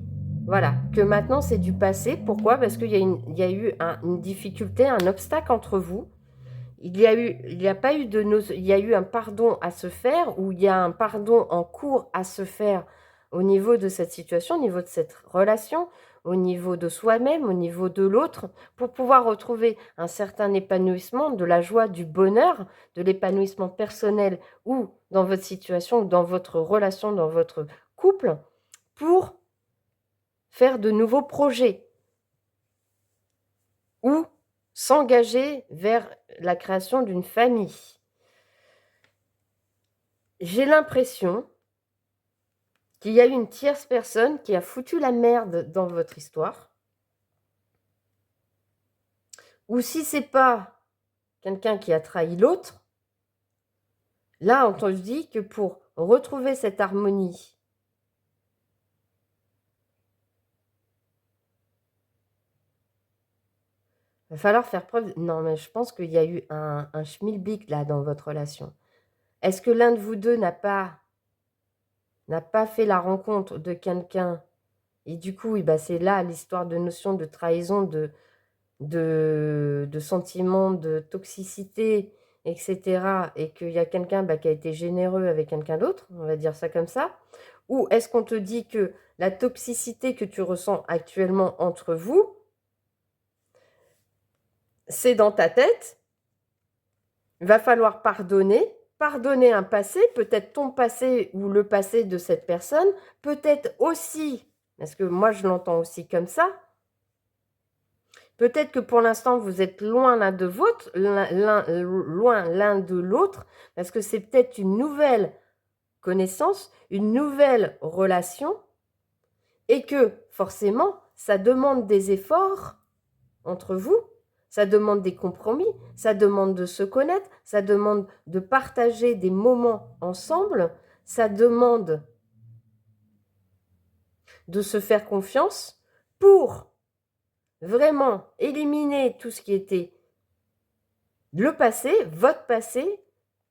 voilà que maintenant c'est du passé. Pourquoi? Parce qu'il y a il y a eu une difficulté, un obstacle entre vous. Il y a pas eu il y a eu un pardon à se faire, ou il y a un pardon en cours à se faire au niveau de cette situation, au niveau de cette relation, au niveau de soi-même, au niveau de l'autre, pour pouvoir retrouver un certain épanouissement, de la joie, du bonheur, de l'épanouissement personnel ou dans votre situation, ou dans votre relation, dans votre couple, pour faire de nouveaux projets ou s'engager vers la création d'une famille. J'ai l'impression qu'il y a une tierce personne qui a foutu la merde dans votre histoire. Ou si c'est pas quelqu'un qui a trahi l'autre, là, on te dit que pour retrouver cette harmonie, il va falloir faire preuve... Non, mais je pense qu'il y a eu un schmilblick là dans votre relation. Est-ce que l'un de vous deux n'a pas fait la rencontre de quelqu'un et du coup, c'est là l'histoire de notion de trahison, de sentiments de toxicité, etc., et qu'il y a quelqu'un qui a été généreux avec quelqu'un d'autre, on va dire ça comme ça, ou est-ce qu'on te dit que la toxicité que tu ressens actuellement entre vous, c'est dans ta tête, il va falloir pardonner un passé, peut-être ton passé ou le passé de cette personne, peut-être aussi, parce que moi je l'entends aussi comme ça, peut-être que pour l'instant, vous êtes loin loin l'un de l'autre, parce que c'est peut-être une nouvelle connaissance, une nouvelle relation, et que forcément, ça demande des efforts entre vous, ça demande des compromis, ça demande de se connaître, ça demande de partager des moments ensemble, ça demande de se faire confiance pour vraiment éliminer tout ce qui était le passé, votre passé,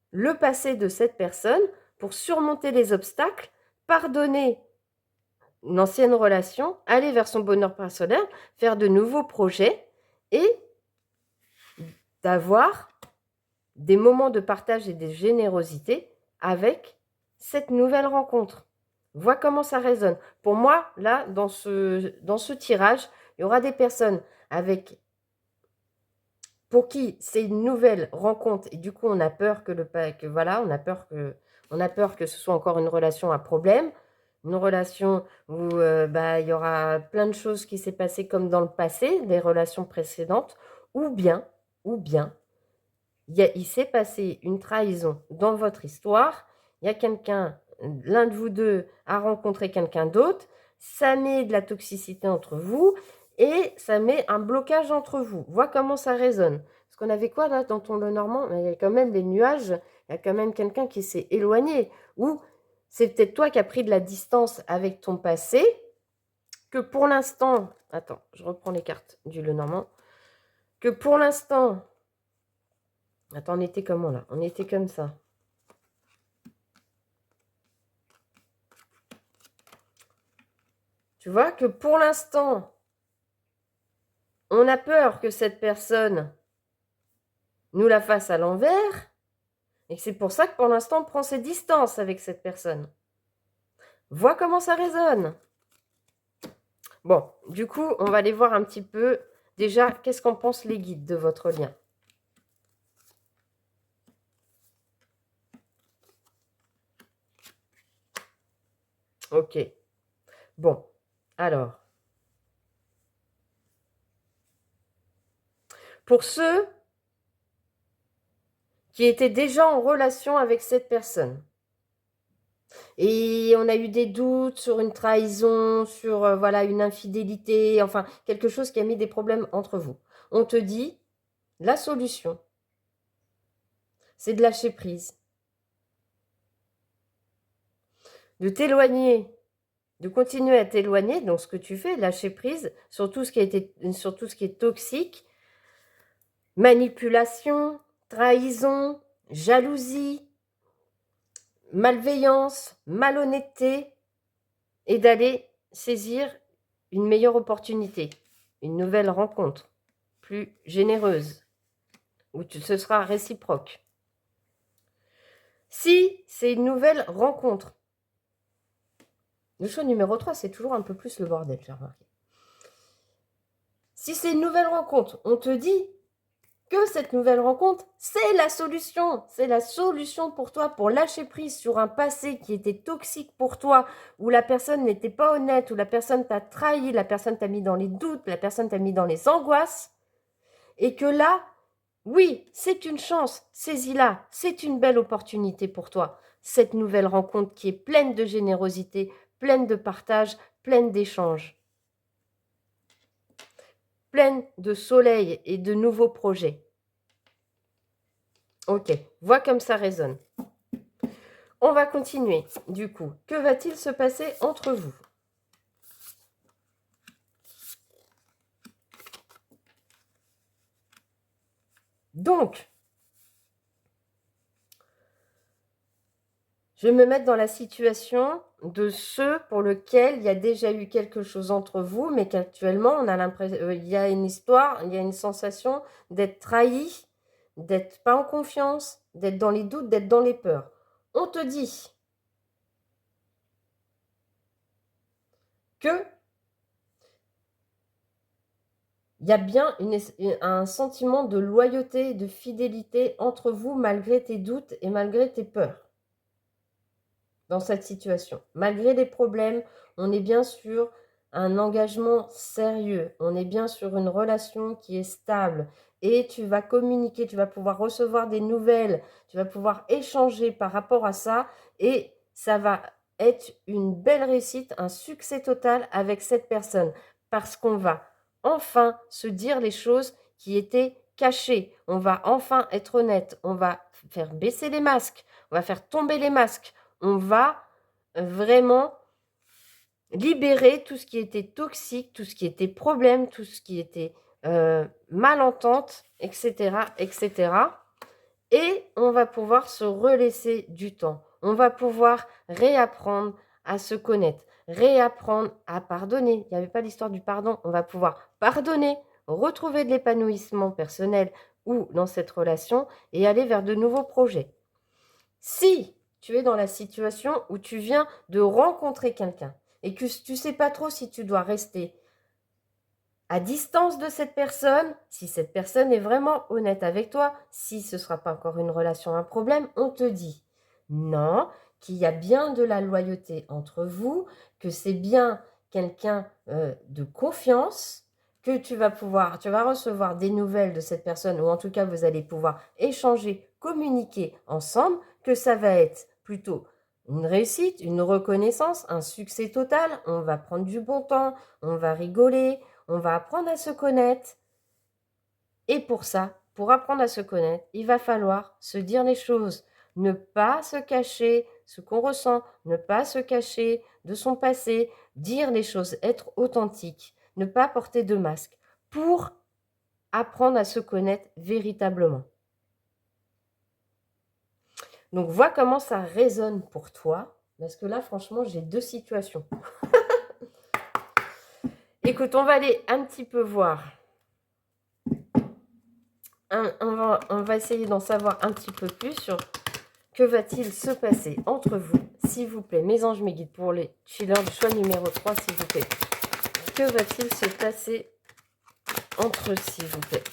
le passé de cette personne, pour surmonter les obstacles, pardonner une ancienne relation, aller vers son bonheur personnel, faire de nouveaux projets et d'avoir des moments de partage et de générosité avec cette nouvelle rencontre. Vois comment ça résonne. Pour moi, là, dans ce tirage, il y aura des personnes pour qui c'est une nouvelle rencontre et du coup on a peur on a peur que ce soit encore une relation à problème, une relation où il y aura plein de choses qui s'est passé comme dans le passé, des relations précédentes, ou bien il s'est passé une trahison dans votre histoire, il y a quelqu'un, l'un de vous deux a rencontré quelqu'un d'autre, ça met de la toxicité entre vous et ça met un blocage entre vous. Vois comment ça résonne. Parce qu'on avait quoi là dans ton Lenormand? Il y a quand même des nuages, il y a quand même quelqu'un qui s'est éloigné. Ou c'est peut-être toi qui as pris de la distance avec ton passé, que pour l'instant... Attends, je reprends les cartes du Lenormand. Que pour l'instant... Attends, on était comment là? On était comme ça. Tu vois que pour l'instant, on a peur que cette personne nous la fasse à l'envers, et que c'est pour ça que pour l'instant, on prend ses distances avec cette personne. Vois comment ça résonne. Bon, du coup, on va aller voir un petit peu, déjà, qu'est-ce qu'en pensent les guides de votre lien. Ok. Bon, alors, pour ceux qui étaient déjà en relation avec cette personne, et on a eu des doutes sur une trahison, sur voilà, une infidélité, enfin, quelque chose qui a mis des problèmes entre vous. On te dit, la solution, c'est de lâcher prise, de t'éloigner, de continuer à t'éloigner, donc ce que tu fais, lâcher prise sur tout ce qui a été, sur tout ce qui est toxique, manipulation, trahison, jalousie, malveillance, malhonnêteté, et d'aller saisir une meilleure opportunité, une nouvelle rencontre, plus généreuse, où ce sera réciproque. Si c'est une nouvelle rencontre, le choix numéro 3, c'est toujours un peu plus le bordel, j'ai remarqué. Si c'est une nouvelle rencontre, on te dit que cette nouvelle rencontre, c'est la solution. C'est la solution pour toi, pour lâcher prise sur un passé qui était toxique pour toi, où la personne n'était pas honnête, où la personne t'a trahi, la personne t'a mis dans les doutes, la personne t'a mis dans les angoisses. Et que là, oui, c'est une chance, saisis-la, c'est une belle opportunité pour toi. Cette nouvelle rencontre qui est pleine de générosité, pleine de partage, pleine d'échanges, pleine de soleil et de nouveaux projets. Ok, vois comme ça résonne. On va continuer, du coup. Que va-t-il se passer entre vous? Donc, je vais me mettre dans la situation de ceux pour lesquels il y a déjà eu quelque chose entre vous, mais qu'actuellement, on a l'impression, il y a une histoire, il y a une sensation d'être trahi, d'être pas en confiance, d'être dans les doutes, d'être dans les peurs. On te dit que il y a bien un sentiment de loyauté et de fidélité entre vous malgré tes doutes et malgré tes peurs. Dans cette situation. Malgré les problèmes, on est bien sur un engagement sérieux, on est bien sur une relation qui est stable et tu vas communiquer, tu vas pouvoir recevoir des nouvelles, tu vas pouvoir échanger par rapport à ça et ça va être une belle réussite, un succès total avec cette personne parce qu'on va enfin se dire les choses qui étaient cachées, on va enfin être honnête, on va faire baisser les masques, on va faire tomber les masques, on va vraiment libérer tout ce qui était toxique, tout ce qui était problème, tout ce qui était malentente, etc., etc. Et on va pouvoir se relaisser du temps. On va pouvoir réapprendre à se connaître, réapprendre à pardonner. Il n'y avait pas l'histoire du pardon. On va pouvoir pardonner, retrouver de l'épanouissement personnel ou dans cette relation et aller vers de nouveaux projets. Si tu es dans la situation où tu viens de rencontrer quelqu'un et que tu ne sais pas trop si tu dois rester à distance de cette personne, si cette personne est vraiment honnête avec toi, si ce ne sera pas encore une relation, un problème, on te dit non, qu'il y a bien de la loyauté entre vous, que c'est bien quelqu'un de confiance, que tu vas recevoir des nouvelles de cette personne, ou en tout cas vous allez pouvoir échanger, communiquer ensemble, que ça va être plutôt une réussite, une reconnaissance, un succès total, on va prendre du bon temps, on va rigoler, on va apprendre à se connaître. Et pour ça, pour apprendre à se connaître, il va falloir se dire les choses, ne pas se cacher ce qu'on ressent, ne pas se cacher de son passé, dire les choses, être authentique, ne pas porter de masque, pour apprendre à se connaître véritablement. Donc, vois comment ça résonne pour toi, parce que là, franchement, j'ai deux situations. Écoute, on va aller un petit peu voir. On va essayer d'en savoir un petit peu plus sur que va-t-il se passer entre vous, s'il vous plaît. Mes anges, mes guides, pour les chillers du choix numéro 3, s'il vous plaît. Que va-t-il se passer entre eux, s'il vous plaît?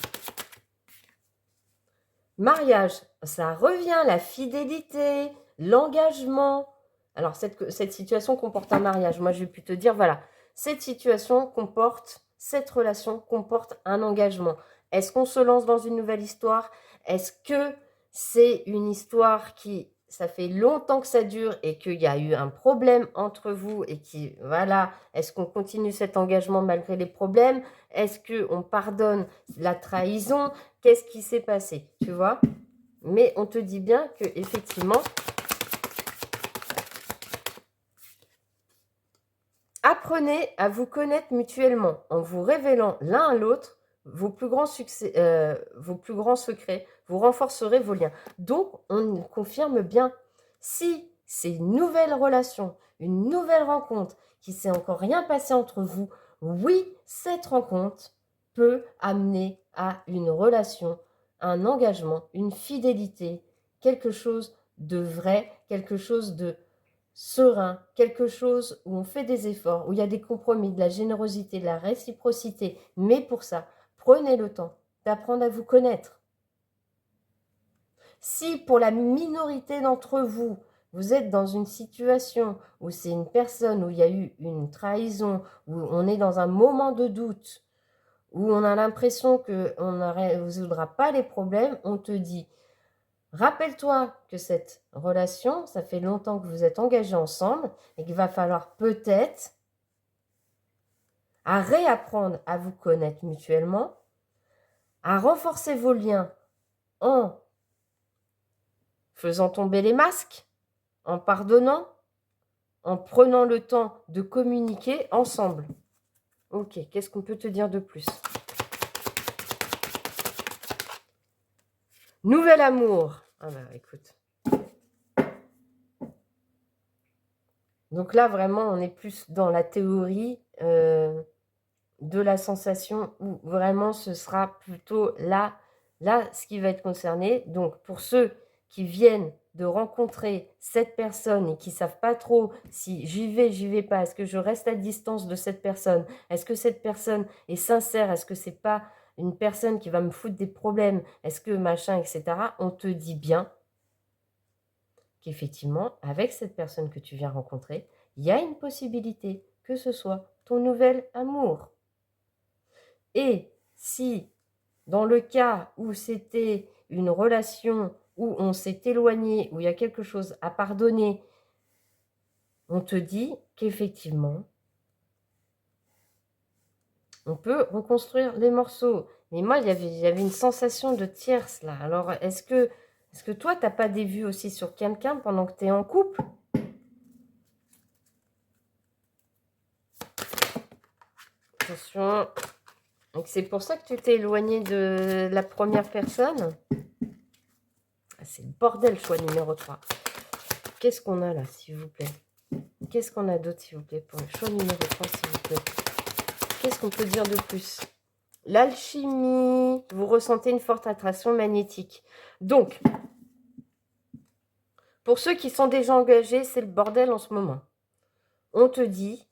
Mariage, ça revient, la fidélité, l'engagement, Alors, cette situation comporte un mariage. Moi, je vais pu te dire, voilà, cette situation comporte, cette relation comporte un engagement. Est-ce qu'on se lance dans une nouvelle histoire? Est-ce que c'est une histoire qui, ça fait longtemps que ça dure et qu'il y a eu un problème entre vous et qui, voilà, est-ce qu'on continue cet engagement malgré les problèmes? Est-ce qu'on pardonne la trahison? Qu'est-ce qui s'est passé? Tu vois? Mais on te dit bien que effectivement, apprenez à vous connaître mutuellement en vous révélant l'un à l'autre vos plus grands succès, vos plus grands secrets. Vous renforcerez vos liens. Donc, on confirme bien, si c'est une nouvelle relation, une nouvelle rencontre, qui s'est encore rien passé entre vous, oui, cette rencontre peut amener à une relation, un engagement, une fidélité, quelque chose de vrai, quelque chose de serein, quelque chose où on fait des efforts, où il y a des compromis, de la générosité, de la réciprocité. Mais pour ça, prenez le temps d'apprendre à vous connaître. Si pour la minorité d'entre vous, vous êtes dans une situation où c'est une personne, où il y a eu une trahison, où on est dans un moment de doute, où on a l'impression qu'on ne résoudra pas les problèmes, on te dit, rappelle-toi que cette relation, ça fait longtemps que vous êtes engagés ensemble et qu'il va falloir peut-être à réapprendre à vous connaître mutuellement, à renforcer vos liens en faisant tomber les masques, en pardonnant, en prenant le temps de communiquer ensemble. Ok, qu'est-ce qu'on peut te dire de plus? Nouvel amour. Ah bah écoute. Donc là, vraiment, on est plus dans la théorie de la sensation où vraiment ce sera plutôt là ce qui va être concerné. Donc, pour ceux qui viennent de rencontrer cette personne et qui ne savent pas trop si j'y vais pas, est-ce que je reste à distance de cette personne, est-ce que cette personne est sincère, est-ce que c'est pas une personne qui va me foutre des problèmes, est-ce que machin, etc. On te dit bien qu'effectivement, avec cette personne que tu viens rencontrer, il y a une possibilité que ce soit ton nouvel amour. Et si, dans le cas où c'était une relation où on s'est éloigné, où il y a quelque chose à pardonner, on te dit qu'effectivement, on peut reconstruire les morceaux. Mais moi, il y avait une sensation de tierce là. Alors, est-ce que toi, tu n'as pas des vues aussi sur quelqu'un pendant que tu es en couple? Attention. Donc, c'est pour ça que tu t'es éloigné de la première personne. Ah, c'est le bordel, choix numéro 3. Qu'est-ce qu'on a là, s'il vous plaît? Qu'est-ce qu'on a d'autre, s'il vous plaît, pour le choix numéro 3, s'il vous plaît? Qu'est-ce qu'on peut dire de plus? L'alchimie. Vous ressentez une forte attraction magnétique. Donc, pour ceux qui sont déjà engagés, c'est le bordel en ce moment. On te dit,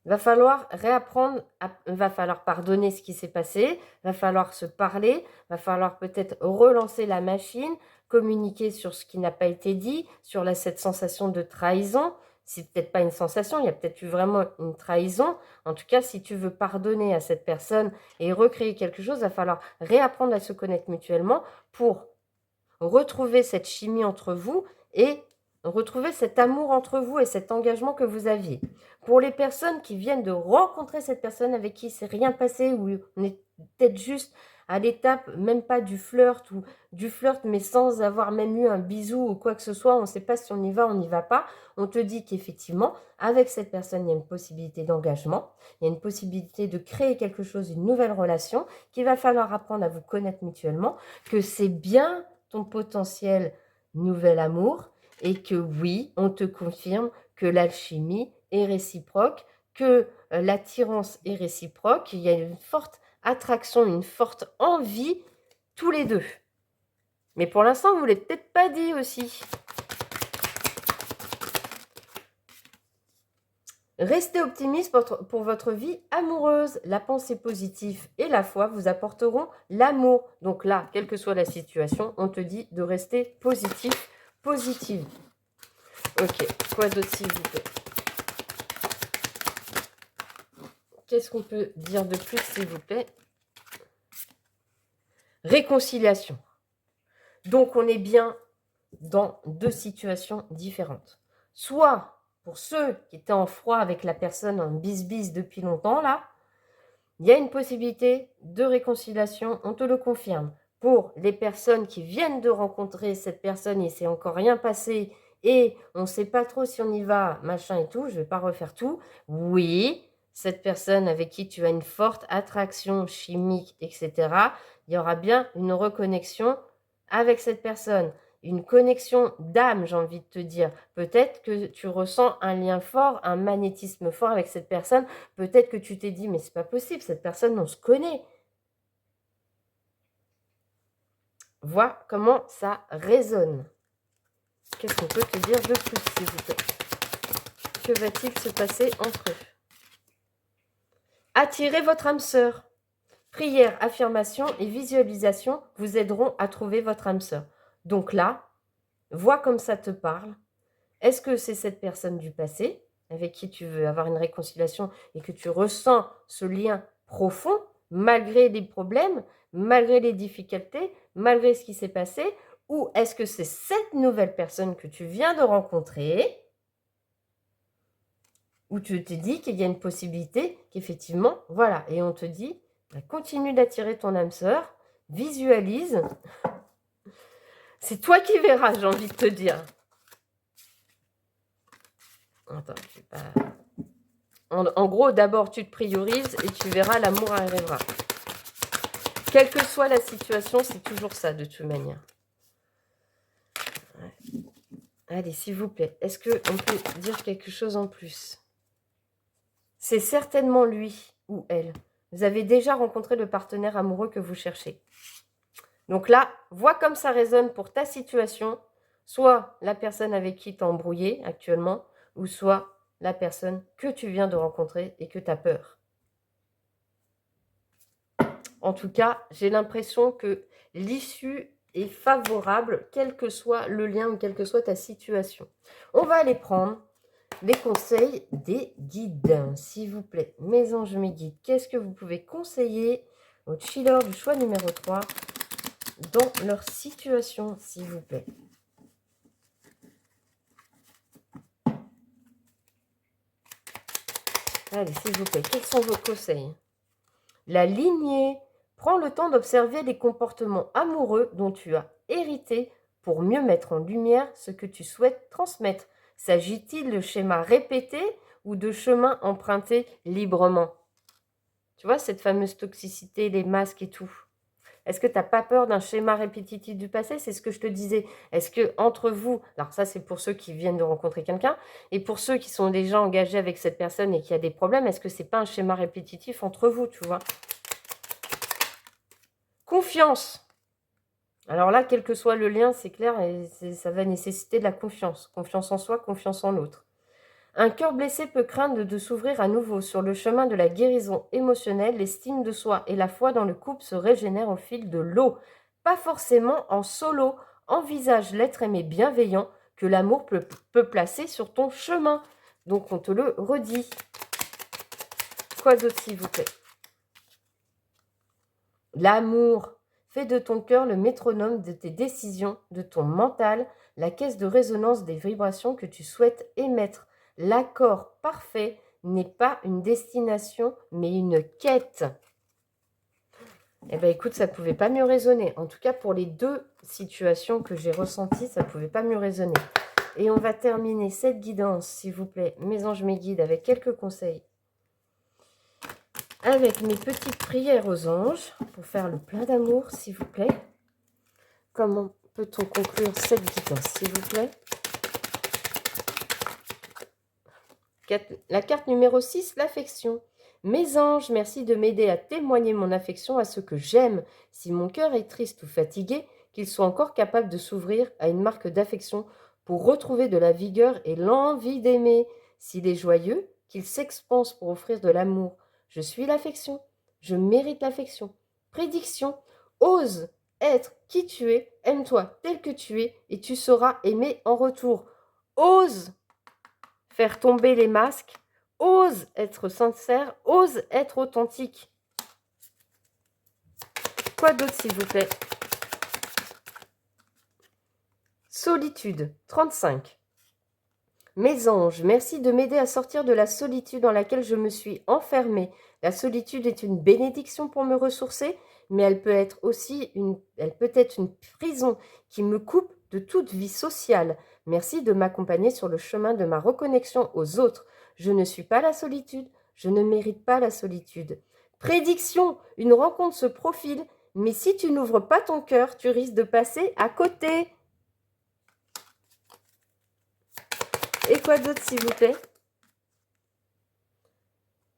va falloir réapprendre, va falloir pardonner ce qui s'est passé, va falloir se parler, va falloir peut-être relancer la machine, communiquer sur ce qui n'a pas été dit, sur cette sensation de trahison. C'est peut-être pas une sensation, il y a peut-être eu vraiment une trahison. En tout cas, si tu veux pardonner à cette personne et recréer quelque chose, il va falloir réapprendre à se connaître mutuellement pour retrouver cette chimie entre vous et retrouver cet amour entre vous et cet engagement que vous aviez. Pour les personnes qui viennent de rencontrer cette personne avec qui il ne s'est rien passé, ou on est peut-être juste à l'étape, même pas du flirt, ou du flirt, mais sans avoir même eu un bisou ou quoi que ce soit, on ne sait pas si on y va, on n'y va pas, on te dit qu'effectivement, avec cette personne, il y a une possibilité d'engagement, il y a une possibilité de créer quelque chose, une nouvelle relation, qu'il va falloir apprendre à vous connaître mutuellement, que c'est bien ton potentiel nouvel amour et que oui, on te confirme que l'alchimie est réciproque, que l'attirance est réciproque, il y a une forte attraction, une forte envie, tous les deux. Mais pour l'instant, vous ne l'avez peut-être pas dit aussi. Restez optimiste pour votre vie amoureuse. La pensée positive et la foi vous apporteront l'amour. Donc là, quelle que soit la situation, on te dit de rester positif, positive. Ok, quoi d'autre s'il vous plaît? Qu'est-ce qu'on peut dire de plus s'il vous plaît? Réconciliation. Donc on est bien dans deux situations différentes. Soit pour ceux qui étaient en froid avec la personne en bis-bis depuis longtemps, là, il y a une possibilité de réconciliation, on te le confirme. Pour les personnes qui viennent de rencontrer cette personne et c'est encore rien passé et on ne sait pas trop si on y va, machin et tout, je ne vais pas refaire tout. Oui, cette personne avec qui tu as une forte attraction chimique, etc., il y aura bien une reconnexion avec cette personne. Une connexion d'âme, j'ai envie de te dire. Peut-être que tu ressens un lien fort, un magnétisme fort avec cette personne. Peut-être que tu t'es dit, mais c'est pas possible, cette personne, on se connaît. Vois comment ça résonne. Qu'est-ce qu'on peut te dire de plus, s'il vous plaît? Que va-t-il se passer entre eux? Attirez votre âme sœur. Prière, affirmation et visualisation vous aideront à trouver votre âme sœur. Donc là, vois comme ça te parle. Est-ce que c'est cette personne du passé avec qui tu veux avoir une réconciliation et que tu ressens ce lien profond malgré les problèmes, malgré les difficultés, malgré ce qui s'est passé? Ou est-ce que c'est cette nouvelle personne que tu viens de rencontrer où tu te dis qu'il y a une possibilité qu'effectivement, voilà, et on te dit, bah, continue d'attirer ton âme sœur, visualise, c'est toi qui verras, j'ai envie de te dire. Attends, je vais pas... En gros, d'abord, tu te priorises et tu verras, l'amour arrivera. Quelle que soit la situation, c'est toujours ça, de toute manière. Ouais. Allez, s'il vous plaît, est-ce qu'on peut dire quelque chose en plus? C'est certainement lui ou elle. Vous avez déjà rencontré le partenaire amoureux que vous cherchez. Donc là, vois comme ça résonne pour ta situation. Soit la personne avec qui tu es embrouillé actuellement, ou soit la personne que tu viens de rencontrer et que tu as peur. En tout cas, j'ai l'impression que l'issue est favorable, quel que soit le lien ou quelle que soit ta situation. On va aller prendre les conseils des guides, s'il vous plaît. Mes anges, mes guides, qu'est-ce que vous pouvez conseiller aux chillers du choix numéro 3 dans leur situation, s'il vous plaît? Allez, s'il vous plaît, quels sont vos conseils? La lignée. Prends le temps d'observer les comportements amoureux dont tu as hérité pour mieux mettre en lumière ce que tu souhaites transmettre. S'agit-il de schémas répétés ou de chemins empruntés librement? Tu vois, cette fameuse toxicité, les masques et tout. Est-ce que tu n'as pas peur d'un schéma répétitif du passé? C'est ce que je te disais. Est-ce que entre vous, alors ça c'est pour ceux qui viennent de rencontrer quelqu'un, et pour ceux qui sont déjà engagés avec cette personne et qui a des problèmes, est-ce que c'est pas un schéma répétitif entre vous, tu vois? Confiance. Alors là, quel que soit le lien, c'est clair, et ça va nécessiter de la confiance. Confiance en soi, confiance en l'autre. Un cœur blessé peut craindre de s'ouvrir à nouveau. Sur le chemin de la guérison émotionnelle, l'estime de soi et la foi dans le couple se régénèrent au fil de l'eau. Pas forcément en solo. Envisage l'être aimé bienveillant que l'amour peut placer sur ton chemin. Donc on te le redit. Quoi d'autre, s'il vous plaît? L'amour. Fais de ton cœur le métronome de tes décisions, de ton mental, la caisse de résonance des vibrations que tu souhaites émettre. L'accord parfait n'est pas une destination, mais une quête. Eh bien, écoute, ça ne pouvait pas mieux résonner. En tout cas, pour les deux situations que j'ai ressenties, ça ne pouvait pas mieux résonner. Et on va terminer cette guidance, s'il vous plaît, mes anges, mes guides, avec quelques conseils. Avec mes petites prières aux anges, pour faire le plein d'amour, s'il vous plaît. Comment peut-on conclure cette guidance, s'il vous plaît? La carte numéro 6, l'affection. Mes anges, merci de m'aider à témoigner mon affection à ceux que j'aime. Si mon cœur est triste ou fatigué, qu'il soit encore capable de s'ouvrir à une marque d'affection pour retrouver de la vigueur et l'envie d'aimer. S'il est joyeux, qu'il s'expanse pour offrir de l'amour. Je suis l'affection. Je mérite l'affection. Prédiction. Ose être qui tu es, aime-toi tel que tu es et tu seras aimé en retour. ose faire tomber les masques, ose être sincère, ose être authentique. Quoi d'autre, s'il vous plaît? Solitude, 35. Mes anges, merci de m'aider à sortir de la solitude dans laquelle je me suis enfermée. La solitude est une bénédiction pour me ressourcer, mais elle peut être aussi une prison qui me coupe de toute vie sociale. Merci de m'accompagner sur le chemin de ma reconnexion aux autres. Je ne suis pas la solitude, je ne mérite pas la solitude. Prédiction, une rencontre se profile, mais si tu n'ouvres pas ton cœur, tu risques de passer à côté. Et quoi d'autre, s'il vous plaît?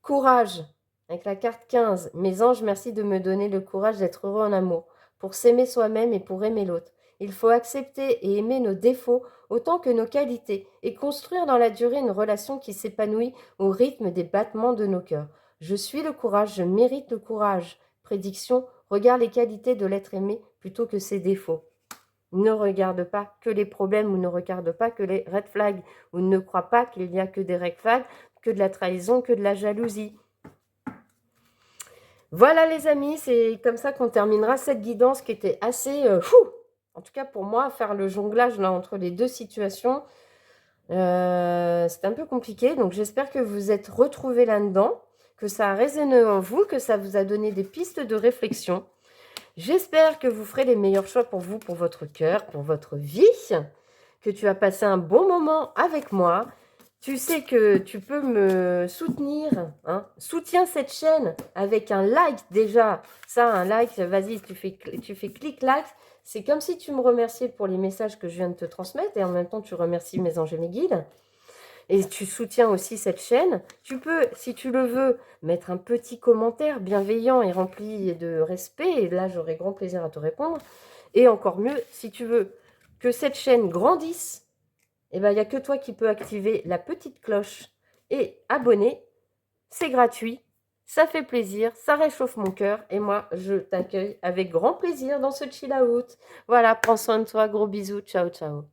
Courage, avec la carte 15. Mes anges, merci de me donner le courage d'être heureux en amour, pour s'aimer soi-même et pour aimer l'autre. Il faut accepter et aimer nos défauts autant que nos qualités et construire dans la durée une relation qui s'épanouit au rythme des battements de nos cœurs. Je suis le courage, je mérite le courage. Prédiction, regarde les qualités de l'être aimé plutôt que ses défauts. Ne regarde pas que les problèmes ou ne regarde pas que les red flags ou ne crois pas qu'il n'y a que des red flags, que de la trahison, que de la jalousie. Voilà les amis, c'est comme ça qu'on terminera cette guidance qui était assez fou. En tout cas pour moi, faire le jonglage là, entre les deux situations, c'est un peu compliqué. Donc j'espère que vous êtes retrouvés là-dedans, que ça a résonné en vous, que ça vous a donné des pistes de réflexion. J'espère que vous ferez les meilleurs choix pour vous, pour votre cœur, pour votre vie, que tu as passé un bon moment avec moi. Tu sais que tu peux me soutenir, hein. Soutiens cette chaîne avec un like déjà. Ça, un like, vas-y, tu fais clic like. C'est comme si tu me remerciais pour les messages que je viens de te transmettre et en même temps, tu remercies mes anges et mes guides. Et tu soutiens aussi cette chaîne. Tu peux, si tu le veux, mettre un petit commentaire bienveillant et rempli de respect. Et là, j'aurai grand plaisir à te répondre. Et encore mieux, si tu veux que cette chaîne grandisse, eh ben, il n'y a que toi qui peux activer la petite cloche et abonner. C'est gratuit, ça fait plaisir, ça réchauffe mon cœur. Et moi, je t'accueille avec grand plaisir dans ce chill out. Voilà, prends soin de toi, gros bisous, ciao, ciao.